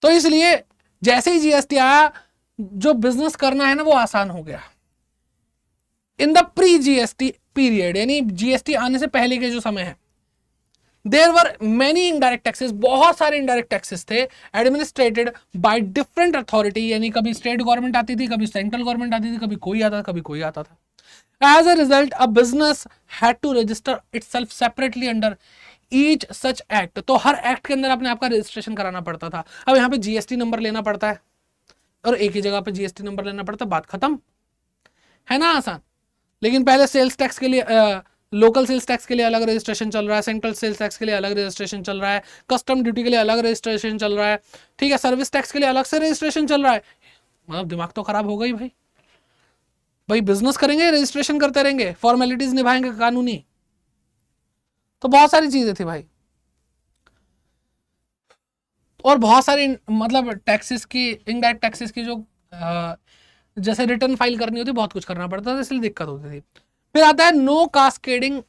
तो इसलिए जैसे ही जीएसटी आया, जो बिजनेस करना है ना वो आसान हो गया। In the pre GST period, यानी जीएसटी आने से पहले के जो समय है, there were many indirect taxes, बहुत सारे इनडायरेक्ट टैक्सेस थे, एडमिनिस्ट्रेटेड बाय डिफरेंट अथॉरिटी, यानी कभी स्टेट गवर्नमेंट आती थी, कभी सेंट्रल गवर्नमेंट आती थी, कभी कोई आता था, कभी कोई आता था। As a result a business had to register itself separately under each such act. तो हर एक्ट के अंदर अपने आपका रजिस्ट्रेशन कराना पड़ता था। अब यहाँ पे जीएसटी नंबर लेना पड़ता है, और एक ही जगह पे जीएसटी नंबर लेना पड़ता है, बात खत्म है ना, आसान। लेकिन पहले सेल्स टैक्स के लिए लोकल सेल्स टैक्स के लिए अलग रजिस्ट्रेशन चल रहा है, सेंट्रल सेल्स टैक्स के लिए अलग रजिस्ट्रेशन चल रहा है, कस्टम ड्यूटी के लिए अलग रजिस्ट्रेशन चल रहा है, ठीक है, सर्विस टैक्स के लिए अलग से रजिस्ट्रेशन चल रहा है। मतलब दिमाग तो खराब हो गई भाई। भाई बिजनेस करेंगे रजिस्ट्रेशन करते रहेंगे, फॉर्मेलिटीज निभाएंगे कानूनी, तो बहुत सारी चीजें थी भाई। और बहुत सारी मतलब टैक्सेस की, इनडायरेक्ट टैक्सेस की जो जैसे रिटर्न फाइल करनी होती, बहुत कुछ करना पड़ता था, इसलिए दिक्कत होती थी। फिर आता है no cascading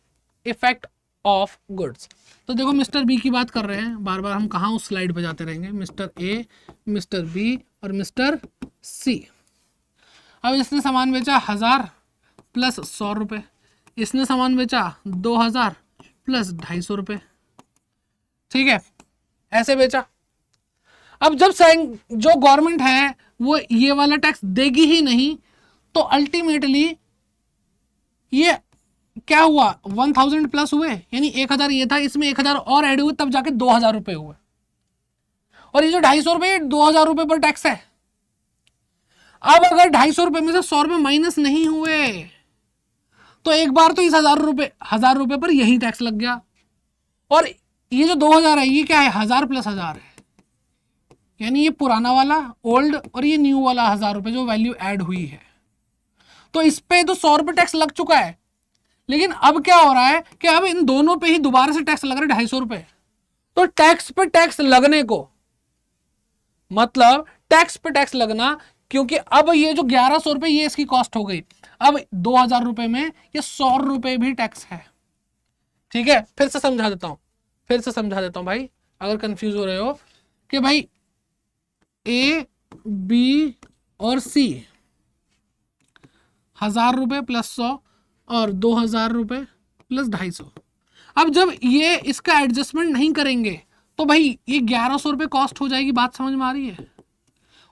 effect of goods. तो देखो मिस्टर बी की बात कर रहे हैं, बार बार हम कहाँ उस स्लाइड पे जाते रहेंगे, मिस्टर ए, मिस्टर बी और मिस्टर सी। अब इसने सामान बेचा 1000 प्लस 100 रुपए, इसने सामान बेचा 2000 प्लस 250 रुपये, ठीक है, ऐसे बेचा। अब जब जो गवर्नमेंट है वो ये वाला टैक्स देगी ही नहीं, तो अल्टीमेटली ये क्या हुआ, 1000 प्लस हुए, यानी 1000 ये था, इसमें 1000 और ऐड हुए, तब जाके 2000 रुपये हुए। और ये जो 250 रुपये 2000 रुपये पर टैक्स है। अब अगर 250 रुपये में से 100 रुपये माइनस नहीं हुए तो एक बार तो इस 1000 रुपये पर यही टैक्स लग गया। और ये जो 2000 है ये क्या है, 1000 प्लस 1000 है, यानी ये पुराना वाला ओल्ड और ये न्यू वाला 1000 रुपये जो वैल्यू ऐड हुई है। तो इस पे तो 100 रुपये टैक्स लग चुका है, लेकिन अब क्या हो रहा है कि अब इन दोनों पे ही दोबारा से टैक्स लग रहा है 250 रुपये। तो टैक्स पे टैक्स लगने को मतलब टैक्स पे टैक्स लगना, क्योंकि अब ये जो 1100 रुपये ये इसकी कॉस्ट हो गई, अब 2000 रुपये में ये 100 रुपये भी टैक्स है। ठीक है, फिर से समझा देता हूं भाई, अगर कंफ्यूज हो रहे हो कि भाई ए बी और सी 1000 रुपये प्लस 100 और 2000 रुपये प्लस 250। अब जब ये इसका एडजस्टमेंट नहीं करेंगे तो भाई ये 1100 रुपये कॉस्ट हो जाएगी, बात समझ में आ रही है,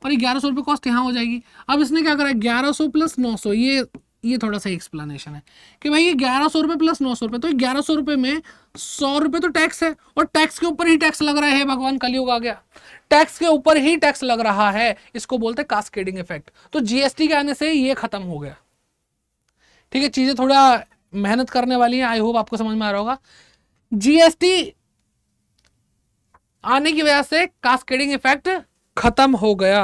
और ये 1100 रुपये कॉस्ट यहाँ हो जाएगी। अब इसने क्या करा, 1100 प्लस 900, ये थोड़ा सा एक्सप्लेनेशन है कि भाई ये 1100 रुपये प्लस 900 रुपये, तो 1100 रुपये में 100 रुपये तो टैक्स है, और टैक्स के ऊपर ही टैक्स लग रहा है, भगवान कलयुग आ गया, टैक्स के ऊपर ही टैक्स लग रहा है, इसको बोलते हैं कास्केडिंग इफेक्ट। तो जीएसटी के आने से ये खत्म हो गया। ठीक है, चीजें थोड़ा मेहनत करने वाली है, आई होप आपको समझ में आ रहा होगा। जीएसटी आने की वजह से कास्केडिंग इफेक्ट खत्म हो गया।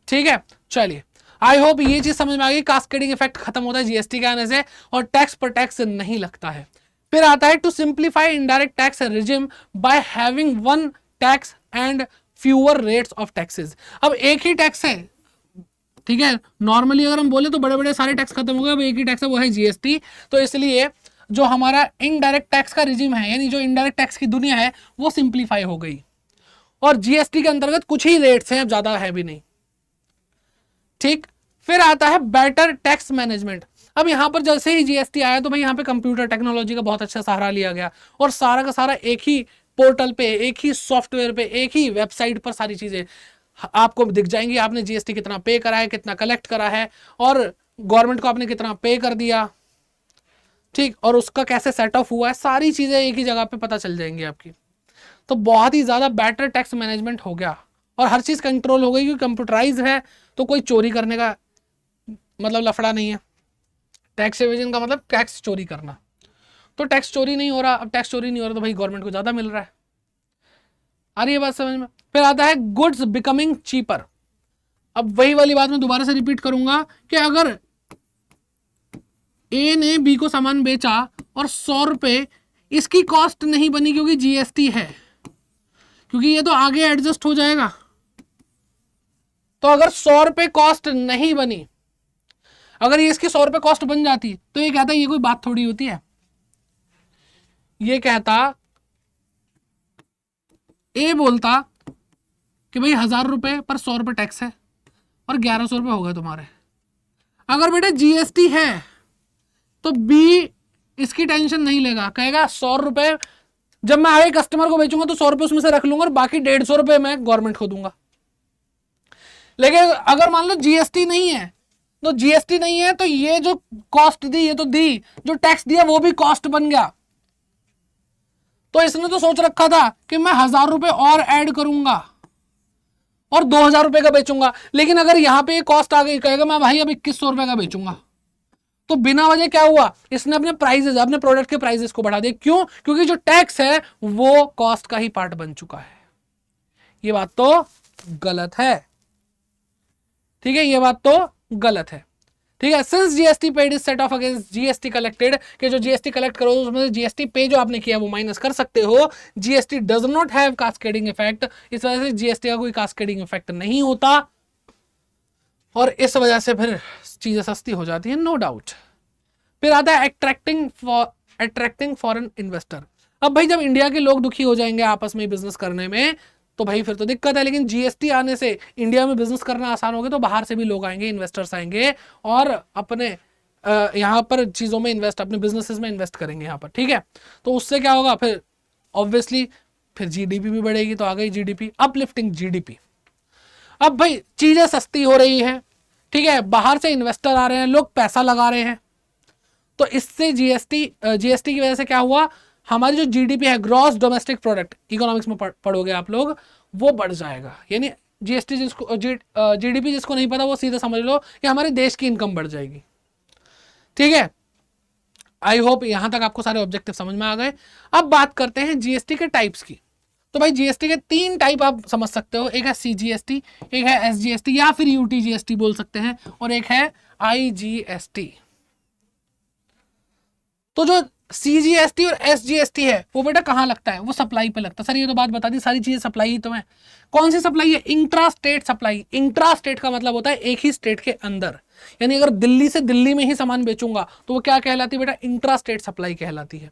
ठीक है, चलिए, आई होप ये चीज समझ में आ गई, कास्केडिंग इफेक्ट खत्म होता है जीएसटी के आने से, और टैक्स पर टैक्स नहीं लगता है। फिर आता है to simplify indirect tax regime by having one tax and fewer rates of taxes. अब एक ही टैक्स है, ठीक है, नॉर्मली अगर हम बोले तो बड़े बड़े सारे टैक्स खत्म हो गए, अब एक ही टैक्स है, वो है जीएसटी। तो इसलिए जो हमारा इनडायरेक्ट टैक्स का रिजिम है, यानी जो इनडायरेक्ट टैक्स की दुनिया है, वो सिंप्लीफाई हो गई, और जीएसटी के अंतर्गत कुछ ही रेट्स हैं, अब ज्यादा है भी नहीं। ठीक, फिर आता है बेटर टैक्स मैनेजमेंट। अब यहां पर जैसे ही जीएसटी आया तो भाई यहाँ पे कंप्यूटर टेक्नोलॉजी का बहुत अच्छा सहारा लिया गया, और सारा का सारा एक ही पोर्टल पे, एक ही सॉफ्टवेयर पे, एक ही वेबसाइट पर सारी चीजें आपको दिख जाएंगी। आपने जीएसटी कितना पे करा है, कितना कलेक्ट करा है, और गवर्नमेंट को आपने कितना पे कर दिया, ठीक, और उसका कैसे सेट ऑफ हुआ है, सारी चीजें एक ही जगह पे पता चल जाएंगी आपकी। तो बहुत ही ज्यादा बेटर टैक्स मैनेजमेंट हो गया, और हर चीज कंट्रोल हो गई, क्योंकि कंप्यूटराइज है, तो कोई चोरी करने का मतलब लफड़ा नहीं है। टैक्स एवेजन का मतलब टैक्स चोरी करना, तो टैक्स चोरी नहीं हो रहा। अब टैक्स चोरी नहीं हो रहा तो भाई गवर्नमेंट को ज्यादा मिल रहा है। आ रही है बात समझ में? फिर आता है गुड्स बिकमिंग चीपर। अब वही वाली बात मैं दोबारा से रिपीट करूंगा कि अगर ए ने बी को सामान बेचा और 100 रुपये इसकी कॉस्ट नहीं बनी क्योंकि जीएसटी है, क्योंकि ये तो आगे एडजस्ट हो जाएगा। तो अगर 100 रुपये कॉस्ट नहीं बनी, अगर ये इसकी 100 रुपये कॉस्ट बन जाती तो ये कहता ये कोई बात थोड़ी होती है। ये कहता, ए बोलता कि भाई 1000 रुपये पर 100 रुपये टैक्स है और 1100 रुपये हो गए तुम्हारे। अगर बेटा जीएसटी है तो बी इसकी टेंशन नहीं लेगा, कहेगा 100 रुपये जब मैं आगे कस्टमर को बेचूंगा तो 100 रुपये उसमें से रख लूंगा और बाकी 150 रुपये मैं गवर्नमेंट को दूंगा। लेकिन अगर मान लो जीएसटी नहीं है, तो जीएसटी नहीं है तो ये जो कॉस्ट दी ये तो दी, जो टैक्स दिया वो भी कॉस्ट बन गया। तो इसने तो सोच रखा था कि मैं 1000 रुपये और ऐड करूंगा और 2000 रुपये का बेचूंगा, लेकिन अगर यहां पे ये कॉस्ट आ गई, कहेगा मैं भाई अब 2100 रुपये का बेचूंगा, तो बिना वजह क्या हुआ, इसने अपने प्राइसेस, अपने प्रोडक्ट के प्राइसेस को बढ़ा दिए। क्यों? क्योंकि जो टैक्स है वो कॉस्ट का ही पार्ट बन चुका है। ये बात तो गलत है, ठीक है, ये बात तो गलत है, ठीक है। Since GST paid is set off against GST collected, कि जो जीएसटी कलेक्ट करो उसमें से जीएसटी पे जो आपने किया वो माइनस कर सकते हो। GST does not have cascading effect, इस वजह से जीएसटी का कोई कास्केडिंग इफेक्ट नहीं होता, और इस वजह से फिर चीजें सस्ती हो जाती है, नो डाउट। फिर आता है अट्रैक्टिंग फॉरेन इन्वेस्टर। अब भाई जब इंडिया के लोग दुखी हो जाएंगे आपस में बिजनेस करने में, तो भाई फिर तो दिक्कत है। लेकिन जीएसटी आने से इंडिया में बिजनेस करना आसान हो गया, तो बाहर से भी लोग आएंगे, इन्वेस्टर्स आएंगे और अपने यहाँ पर चीजों में इन्वेस्ट, अपने बिजनेसेस में इन्वेस्ट करेंगे यहाँ पर, ठीक है। तो उससे क्या होगा फिर, ऑब्वियसली फिर जीडीपी भी बढ़ेगी। तो आ गई जीडीपी, अपलिफ्टिंग जीडीपी। अब भाई चीजें सस्ती हो रही है, ठीक है, बाहर से इन्वेस्टर आ रहे हैं, लोग पैसा लगा रहे हैं, तो इससे जीएसटी की वजह से क्या हुआ, हमारी जो जीडीपी है, ग्रॉस डोमेस्टिक प्रोडक्ट, इकोनॉमिक्स में पढ़ोगे आप लोग, वो बढ़ जाएगा। यानी जीएसटी जिसको जीडीपी जिसको नहीं पता वो सीधा समझ लो कि हमारे देश की इनकम बढ़ जाएगी, ठीक है। आई होप यहां तक आपको सारे ऑब्जेक्टिव समझ में आ गए। अब बात करते हैं जीएसटी के टाइप्स की। तो भाई जीएसटी के 3 टाइप आप समझ सकते हो, एक है सीजीएसटी, एक है एसजीएसटी या फिर यूटीजीएसटी बोल सकते हैं, और एक है आईजीएसटी। तो जो सीजीएसटी और एसजीएसटी है वो बेटा कहां लगता है, वो सप्लाई पे लगता है। सर ये तो बात बता दी, सारी चीजें सप्लाई ही तो है। कौन सी सप्लाई है, intra state supply. Intra state का मतलब होता है एक ही स्टेट के अंदर, यानी अगर दिल्ली से दिल्ली में ही सामान बेचूंगा तो वो क्या कहलाती है बेटा, इंट्रा स्टेट सप्लाई कहलाती है।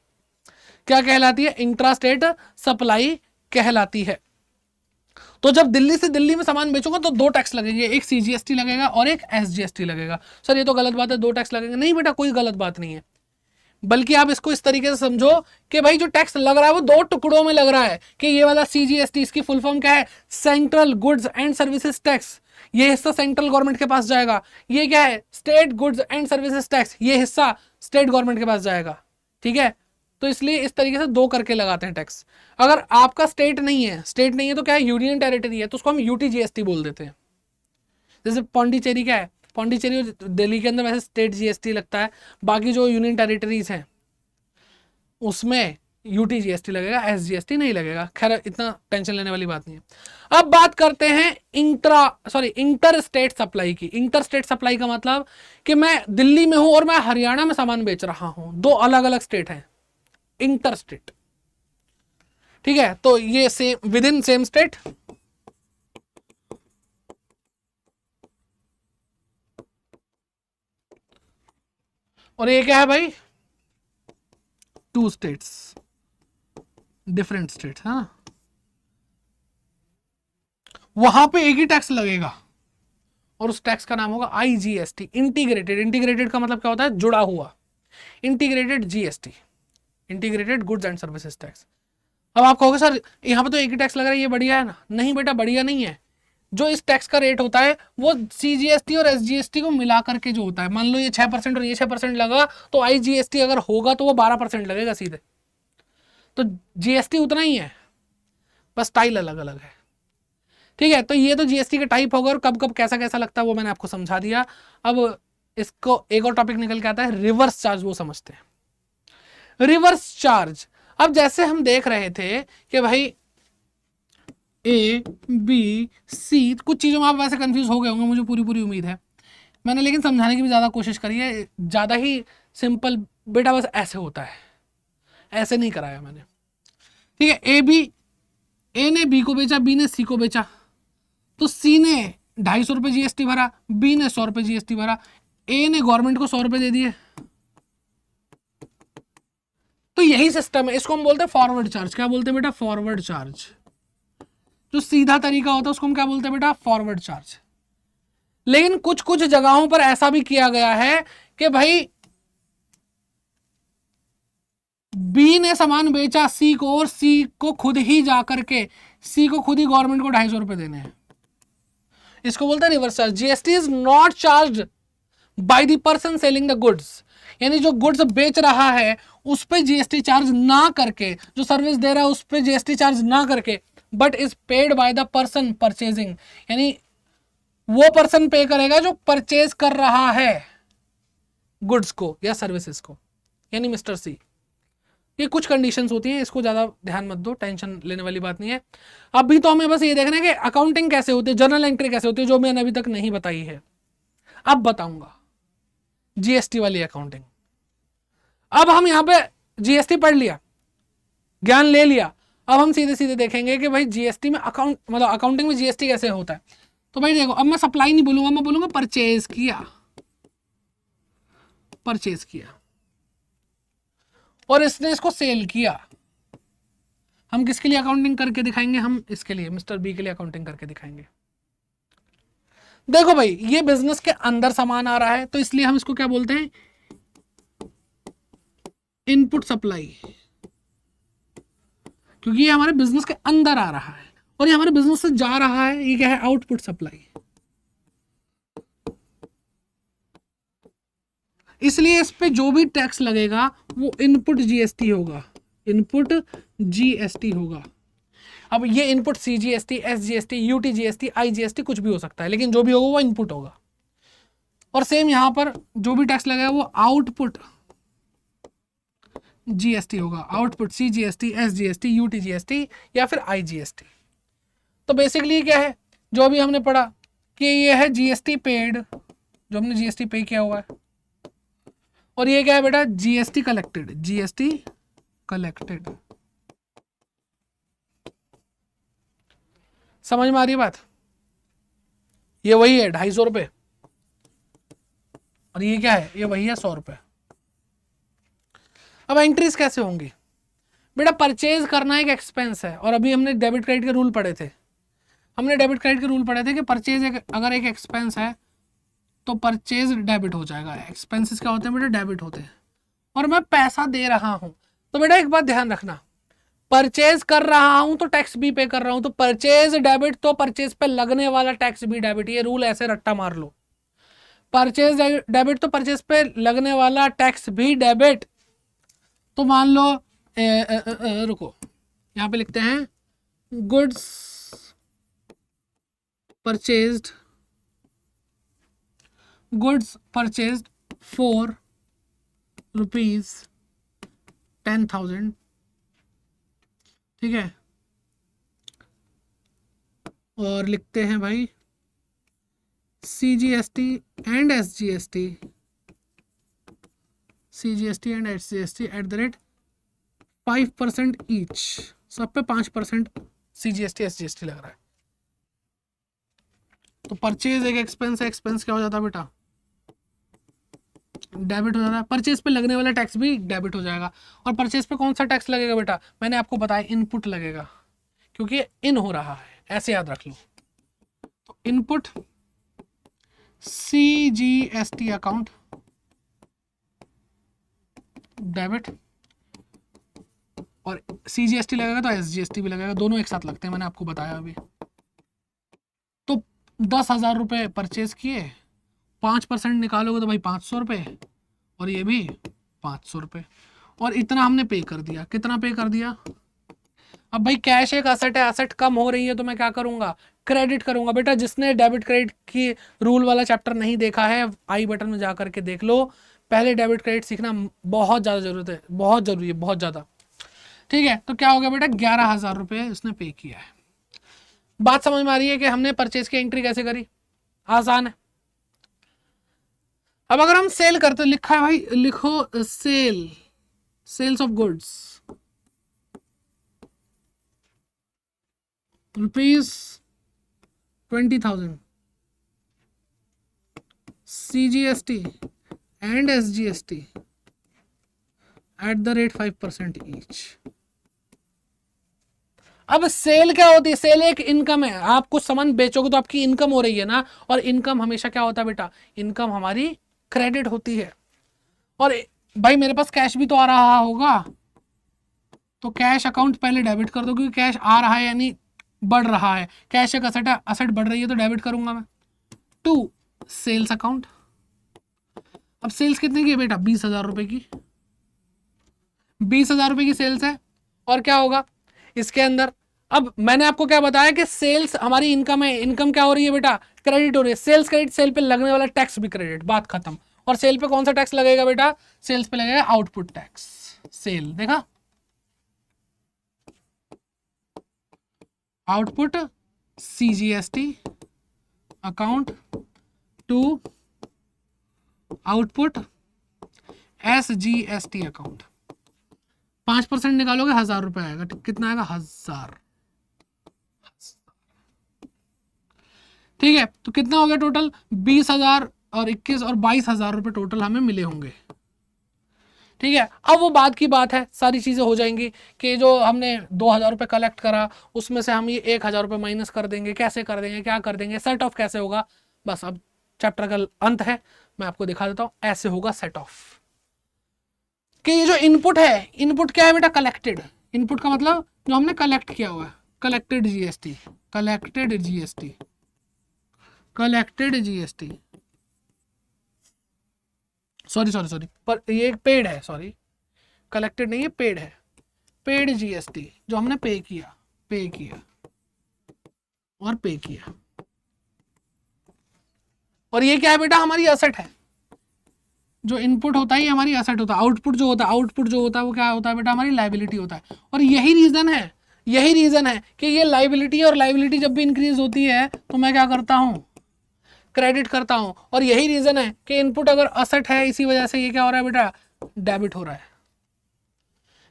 क्या कहलाती है, इंट्रा स्टेट सप्लाई कहलाती है। तो जब दिल्ली से दिल्ली में सामान बेचूंगा तो 2 टैक्स लगेंगे, एक सीजीएसटी लगेगा और एक एसजीएसटी लगेगा। सर ये तो गलत बात है, 2 टैक्स लगेंगे। नहीं बेटा, कोई गलत बात नहीं है, बल्कि आप इसको इस तरीके से समझो कि भाई जो टैक्स लग रहा है वो 2 टुकड़ों में लग रहा है, कि ये वाला सीजीएसटी, इसकी फुल फॉर्म क्या है, central goods and services tax, ये हिस्सा सेंट्रल गवर्नमेंट के पास जाएगा। ये क्या है, state goods and services tax, ये हिस्सा स्टेट गवर्नमेंट के पास जाएगा, ठीक है। तो इसलिए इस तरीके से 2 करके लगाते हैं टैक्स। अगर आपका स्टेट नहीं है तो क्या है, यूनियन टेरिटरी है, तो उसको हम यूटीजीएसटी बोल देते हैं। जैसे पौंडीचेरी क्या है, पौंडीचेरी और दिल्ली के अंदर वैसे स्टेट जीएसटी लगता है, बाकी जो यूनियन टेरिटरीज हैं उसमें यूटीजीएसटी लगेगा, एसजीएसटी नहीं लगेगा। खैर इतना टेंशन लेने वाली बात नहीं है। अब बात करते हैं इंटर स्टेट सप्लाई की। इंटर स्टेट सप्लाई का मतलब कि मैं दिल्ली में हूं और मैं हरियाणा में सामान बेच रहा हूं, 2 अलग अलग स्टेट हैं, इंटर स्टेट, ठीक है। तो ये same with in same state, और ये क्या है भाई, 2 स्टेट्स, डिफरेंट स्टेट्स, हाँ। वहां पे एक ही टैक्स लगेगा और उस टैक्स का नाम होगा आईजीएसटी, इंटीग्रेटेड। इंटीग्रेटेड का मतलब क्या होता है, जुड़ा हुआ, integrated GST, integrated goods and services tax. अब आप कहोगे सर यहाँ पे तो एक ही टैक्स लग रहा है, ये बढ़िया है ना। नहीं बेटा, बढ़िया नहीं है। जो इस टैक्स का रेट होता है वो सीजीएसटी और एसजीएसटी को मिला करके जो होता है, मान लो ये 6% और ये 6% लगा, तो आईजीएसटी अगर होगा तो वो 12% लगेगा सीधे। तो जीएसटी उतना ही है, बस स्टाइल अलग अलग है, ठीक है। तो ये तो जीएसटी के टाइप होगा और कब कब कैसा कैसा लगता है वो मैंने आपको समझा दिया। अब इसको एक और टॉपिक निकल के आता है, रिवर्स चार्ज, वो समझते हैं। रिवर्स चार्ज, अब जैसे हम देख रहे थे कि भाई ए बी सी, कुछ चीजों में आप वैसे कंफ्यूज हो गए होंगे, मुझे पूरी उम्मीद है। मैंने लेकिन समझाने की भी ज्यादा कोशिश करी है, ज्यादा ही सिंपल बेटा, बस ऐसे होता है, ऐसे नहीं कराया मैंने, ठीक है। ए ने बी को बेचा, बी ने सी को बेचा, तो सी ने 250 रुपये जीएसटी भरा, बी ने 100 रुपये जीएसटी भरा, ए ने गवर्नमेंट को 100 रुपये दे दिए। तो यही सिस्टम है, इसको हम बोलते हैं फॉरवर्ड चार्ज। क्या बोलते हैं बेटा, फॉरवर्ड चार्ज। जो सीधा तरीका होता है उसको हम क्या बोलते हैं बेटा, फॉरवर्ड चार्ज। लेकिन कुछ कुछ जगहों पर ऐसा भी किया गया है कि भाई बी ने सामान बेचा सी को, और सी को खुद ही जाकर के गवर्नमेंट को 250 रुपए देने हैं। इसको बोलते हैं reverse charge. GST is not charge by the person selling the goods, यानी जो गुड्स बेच रहा है उस पर जीएसटी चार्ज ना करके, जो सर्विस दे रहा है उस पर जीएसटी चार्ज ना करके, but is paid by the person purchasing, यानी वो पर्सन पे करेगा जो परचेज कर रहा है गुड्स को या सर्विसेज को, यानी मिस्टर सी। ये कुछ कंडीशंस होती हैं, इसको ज्यादा ध्यान मत दो, टेंशन लेने वाली बात नहीं है। अभी तो हमें बस ये देखना है कि अकाउंटिंग कैसे होती है, जर्नल एंट्री कैसे होती है, जो मैंने अभी तक नहीं बताई है, अब बताऊंगा। जीएसटी वाली अकाउंटिंग, अब हम यहां पे जीएसटी पढ़ लिया, ज्ञान ले लिया, अब हम सीधे सीधे देखेंगे कि भाई जीएसटी में अकाउंटिंग में जीएसटी कैसे होता है। तो भाई देखो, अब मैं सप्लाई नहीं बोलूंगा, मैं बोलूंगा परचेज किया, और इसने इसको सेल किया, हम किसके लिए अकाउंटिंग करके दिखाएंगे? हम इसके लिए, मिस्टर बी के लिए अकाउंटिंग करके दिखाएंगे। देखो भाई, ये बिजनेस के अंदर सामान आ रहा है, तो इसलिए हम इसको क्या बोलते हैं? इनपुट सप्लाई, क्योंकि ये हमारे बिजनेस के अंदर आ रहा है और ये हमारे बिजनेस से जा रहा है। ये क्या है? Output supply. इसलिए इस पे जो भी टैक्स लगेगा वो इनपुट जीएसटी होगा, इनपुट जीएसटी होगा। अब ये input CGST, SGST, UTGST, IGST कुछ भी हो सकता है, लेकिन जो भी होगा वो इनपुट होगा। और सेम यहां पर जो भी टैक्स लगेगा वो आउटपुट जीएसटी होगा, आउटपुट सीजीएसटी, एसजीएसटी, यूटीजीएसटी या फिर आईजीएसटी। तो बेसिकली क्या है जो अभी हमने पढ़ा कि ये है जीएसटी पेड, जो हमने जीएसटी पे किया हुआ है, और ये क्या है बेटा? GST collected, GST collected. समझ में आ रही है बात? ये वही है 250 रुपये, और ये क्या है? ये वही है 100 रुपये। अब एंट्रीज कैसे होंगी बेटा? परचेज करना एक एक्सपेंस है, और अभी हमने डेबिट क्रेडिट के रूल पढ़े थे। हमने डेबिट क्रेडिट के रूल पढ़े थे कि परचेज अगर एक एक्सपेंस है तो परचेज डेबिट हो जाएगा। एक्सपेंसेस क्या होते हैं बेटा? डेबिट होते हैं। और मैं पैसा दे रहा हूं, तो बेटा एक बात ध्यान रखना, परचेज कर रहा हूं तो टैक्स भी पे कर रहा हूं, तो परचेज डेबिट तो परचेज पे लगने वाला टैक्स भी डेबिट। ये रूल ऐसे रट्टा मार लो, परचेज डेबिट तो परचेज पे लगने वाला टैक्स भी डेबिट। तो मान लो रुको, यहां पे लिखते हैं goods purchased, goods purchased for ₹10,000, ठीक है। और लिखते हैं भाई CGST and SGST, CGST and SGST at the rate 5% each, सब पे 5% सीजीएसटी एसजीएसटी लग रहा है। तो परचेज एक एक्सपेंस है, एक्सपेंस क्या हो जाता है बेटा? डेबिट हो जाता है। परचेज पे लगने वाला टैक्स भी डेबिट हो जाएगा। और परचेज पे कौन सा टैक्स लगेगा बेटा? मैंने आपको बताया इनपुट लगेगा, क्योंकि इन हो रहा है, ऐसे याद रख लो। तो इनपुट सीजीएसटी अकाउंट डेबिट, और सीजीएसटी लगेगा तो एसजीएसटी भी लगेगा, दोनों एक साथ लगते हैं, मैंने आपको बताया अभी। तो 10,000 रुपये परचेज किए, 5% निकालोगे तो भाई 500 रुपये, और ये भी 500 रुपये, और इतना हमने पे कर दिया। कितना पे कर दिया? अब भाई कैश एक असेट है, असेट कम हो रही है तो मैं क्या करूंगा? क्रेडिट करूंगा। बेटा जिसने डेबिट क्रेडिट की रूल वाला चैप्टर नहीं देखा है, आई बटन में जा करके देख लो। पहले डेबिट क्रेडिट सीखना बहुत ज़्यादा जरूरत है, बहुत जरूरी है, बहुत ज़्यादा। ठीक है, तो क्या हो गया बेटा? 11,000 रुपये उसने पे किया है। बात समझ में आ रही है कि हमने परचेज की एंट्री कैसे करी? आसान है। अब अगर हम सेल करते, लिखा है भाई, लिखो sale, sales of goods ₹20,000, CGST and SGST at the rate 5% each। अब सेल क्या होती है? सेल एक इनकम है। आप कुछ सामान बेचोगे तो आपकी इनकम हो रही है ना, और इनकम हमेशा क्या होता है बेटा? इनकम हमारी क्रेडिट होती है। और भाई मेरे पास कैश भी तो आ रहा होगा, तो कैश अकाउंट पहले डेबिट कर दो, क्योंकि कैश आ रहा है यानी बढ़ रहा है। कैश एक असेट है, असेट बढ़ रही है तो डेबिट करूंगा मैं। 2 सेल्स अकाउंट। अब सेल्स कितने की है बेटा? 20,000 रुपए की, 20,000 रुपए की सेल्स है। और क्या होगा इसके अंदर? अब मैंने आपको क्या बताया कि सेल्स हमारी इनकम है। इनकम क्या हो रही है बेटा? क्रेडिट हो रही है। सेल्स क्रेडिट, सेल पे लगने वाला टैक्स भी क्रेडिट, बात खत्म। और सेल पे कौन सा टैक्स लगेगा बेटा? सेल्स पे लगेगा आउटपुट टैक्स। सेल देखा, output CGST account to output SGST account. 5% निकालोगे 1,000 रुपए आएगा। कितना आएगा? 1,000। ठीक है, तो कितना हो गया टोटल? 20,000 और 21 और 22,000 रुपए टोटल हमें मिले होंगे। ठीक है, अब वो बाद की बात है, सारी चीज़ें हो जाएंगी कि जो हमने 2,000 रुपये कलेक्ट करा उसमें से हम ये 1,000 रुपये माइनस कर देंगे, कैसे कर देंगे, क्या कर देंगे, सेट ऑफ कैसे होगा। बस अब चैप्टर का अंत है, मैं आपको दिखा देता हूँ, ऐसे होगा सेट ऑफ। कि ये जो इनपुट है, इनपुट क्या है बेटा, कलेक्टेड। इनपुट का मतलब जो हमने कलेक्ट किया हुआ है, collected GST, collected GST, collected GST, sorry पर ये पेड है, सॉरी कलेक्टेड नहीं है, पेड है, पेड जीएसटी जो हमने पे किया और पे किया। और ये क्या है बेटा, हमारी असेट है। जो इनपुट होता है ये हमारी असेट होता है, आउटपुट जो होता है वो क्या होता है बेटा, हमारी लायबिलिटी होता है। और यही रीजन है कि ये लायबिलिटी, और लायबिलिटी जब भी इंक्रीज होती है तो मैं क्या करता हूँ, क्रेडिट करता हूं। और यही रीजन है कि इनपुट अगर असेट है, इसी वजह से ये क्या हो रहा है बेटा, डेबिट हो रहा है।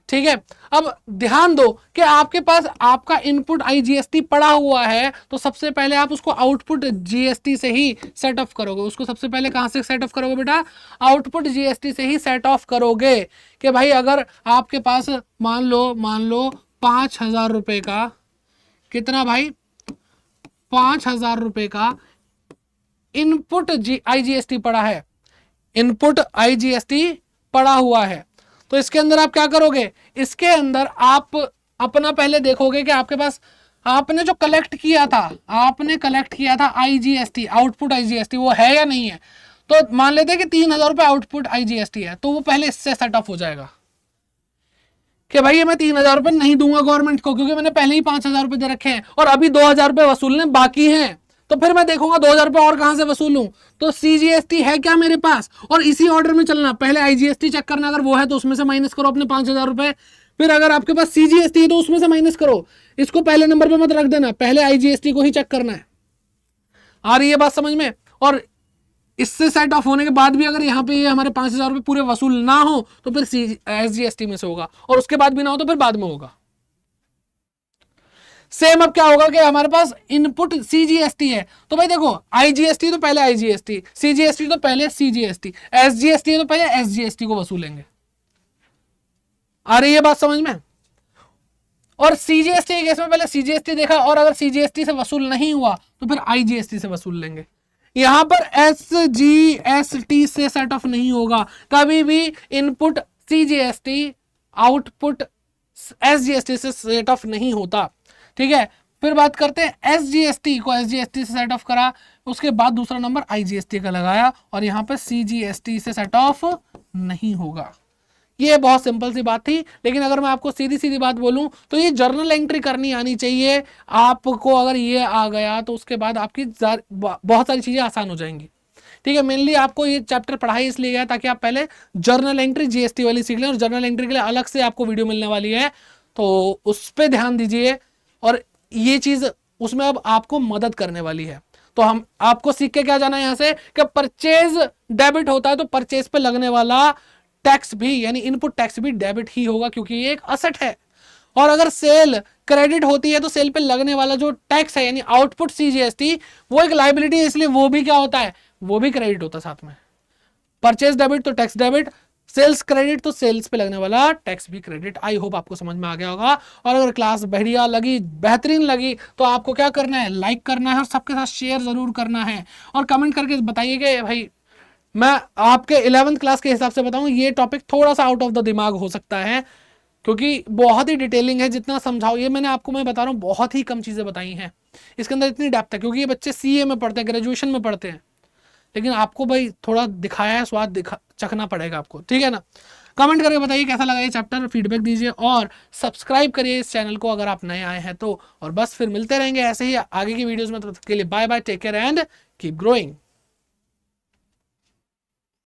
ठीक है, अब ध्यान दो कि आपके पास आपका इनपुट आईजीएसटी पड़ा हुआ है, तो सबसे पहले आप उसको आउटपुट जीएसटी से ही सेट ऑफ करोगे। उसको सबसे पहले कहां से सेट ऑफ करोगे बेटा, आउटपुट जीएसटी से ही सेट ऑफ करोगे। कि भाई अगर आपके पास मान लो 5,000 रुपए का, कितना भाई, 5,000 रुपए का इनपुट आईजीएसटी पड़ा है, इनपुट आईजीएसटी पड़ा हुआ है, तो इसके अंदर आप क्या करोगे, इसके अंदर आप अपना पहले देखोगे कि आपके पास आपने जो कलेक्ट किया था आईजीएसटी, आउटपुट आईजीएसटी, वो है या नहीं है। तो मान लेते हैं कि 3,000 रुपए आउटपुट आईजीएसटी है, तो वो पहले इससे सेट ऑफ हो जाएगा कि भाई ये मैं 3,000 रुपए नहीं दूंगा गवर्नमेंट को, क्योंकि मैंने पहले ही 5,000 रुपए दे रखे हैं और अभी 2,000 रुपए वसूलने बाकी हैं। तो फिर मैं देखूंगा 2,000 रुपए और कहां से वसूलूं, तो सीजीएसटी है क्या मेरे पास, और इसी ऑर्डर में चलना, पहले आईजीएसटी चेक करना, अगर वो है तो उसमें से माइनस करो अपने 5,000 रुपए, फिर अगर आपके पास सीजीएसटी है तो उसमें से माइनस करो। इसको पहले नंबर पे मत रख देना, पहले आईजीएसटी को ही चेक करना है। आ रही है बात समझ में। और इससे सेट ऑफ होने के बाद भी अगर यहाँ पे ये हमारे 5,000 रुपए पूरे वसूल ना हो तो फिर एसजीएसटी में से होगा, और उसके बाद भी ना हो तो फिर बाद में होगा। सेम अब क्या होगा कि हमारे पास इनपुट सीजीएसटी है, तो भाई देखो आईजीएसटी तो पहले आईजीएसटी, सीजीएसटी तो पहले सीजीएसटी, एसजीएसटी तो पहले एसजीएसटी को वसूलेंगे। आ रही है बात समझ में। और सीजीएसटी के केस में पहले सीजीएसटी देखा, और अगर सीजीएसटी से वसूल नहीं हुआ तो फिर आईजीएसटी से वसूल लेंगे। यहां पर एसजीएसटी से सेट ऑफ नहीं होगा कभी भी, इनपुट सीजीएसटी आउटपुट एसजीएसटी से सेट ऑफ नहीं होता। ठीक है, फिर बात करते हैं एसजीएसटी को, एसजीएसटी से सेट ऑफ करा, उसके बाद दूसरा नंबर आईजीएसटी का लगाया, और यहां पर सीजीएसटी से सेट ऑफ नहीं होगा। ये बहुत सिंपल सी बात थी, लेकिन अगर मैं आपको सीधी सीधी बात बोलूं तो ये जर्नल एंट्री करनी आनी चाहिए आपको। अगर ये आ गया तो उसके बाद आपकी बहुत सारी चीजें आसान हो जाएंगी। ठीक है, मेनली आपको ये चैप्टर पढ़ाई इसलिए गया ताकि आप पहले जर्नल एंट्री जीएसटी वाली सीख लें, और जर्नल एंट्री के लिए अलग से आपको वीडियो मिलने वाली है, तो उस पर ध्यान दीजिए। और ये चीज उसमें अब आपको मदद करने वाली है। तो हम आपको सीख के क्या जाना है यहां से, कि परचेज डेबिट होता है तो परचेज पे लगने वाला टैक्स भी, यानी इनपुट टैक्स भी डेबिट ही होगा, क्योंकि ये एक असेट है। और अगर सेल क्रेडिट होती है तो सेल पे लगने वाला जो टैक्स है यानी आउटपुट सीजीएसटी, वो एक लायबिलिटी है, इसलिए वो भी क्या होता है, वो भी क्रेडिट होता है साथ में। परचेज डेबिट तो टैक्स डेबिट, सेल्स क्रेडिट तो सेल्स पे लगने वाला टैक्स भी क्रेडिट। आई होप आपको समझ में आ गया होगा। और अगर क्लास बढ़िया लगी, बेहतरीन लगी, तो आपको क्या करना है, लाइक करना है और सबके साथ शेयर जरूर करना है, और कमेंट करके बताइए कि भाई मैं आपके 11th क्लास के हिसाब से बताऊं, ये टॉपिक थोड़ा सा आउट ऑफ द दिमाग हो सकता है, क्योंकि बहुत ही डिटेलिंग है। जितना समझाओ, ये मैंने आपको मैं बता रहा हूँ बहुत ही कम चीजें बताई हैं, इसके अंदर इतनी डेप्थ है, क्योंकि ये बच्चे सीए में पढ़ते हैं, ग्रेजुएशन में पढ़ते हैं, लेकिन आपको भाई थोड़ा दिखाया है, स्वाद चखना पड़ेगा आपको। ठीक है ना, कमेंट करके बताइए कैसा लगा ये चैप्टर, फीडबैक दीजिए, और सब्सक्राइब करिए इस चैनल को अगर आप नए आए हैं तो। और बस फिर मिलते रहेंगे ऐसे ही आगे की वीडियोस में, तब तक के लिए bye bye, take care and keep growing.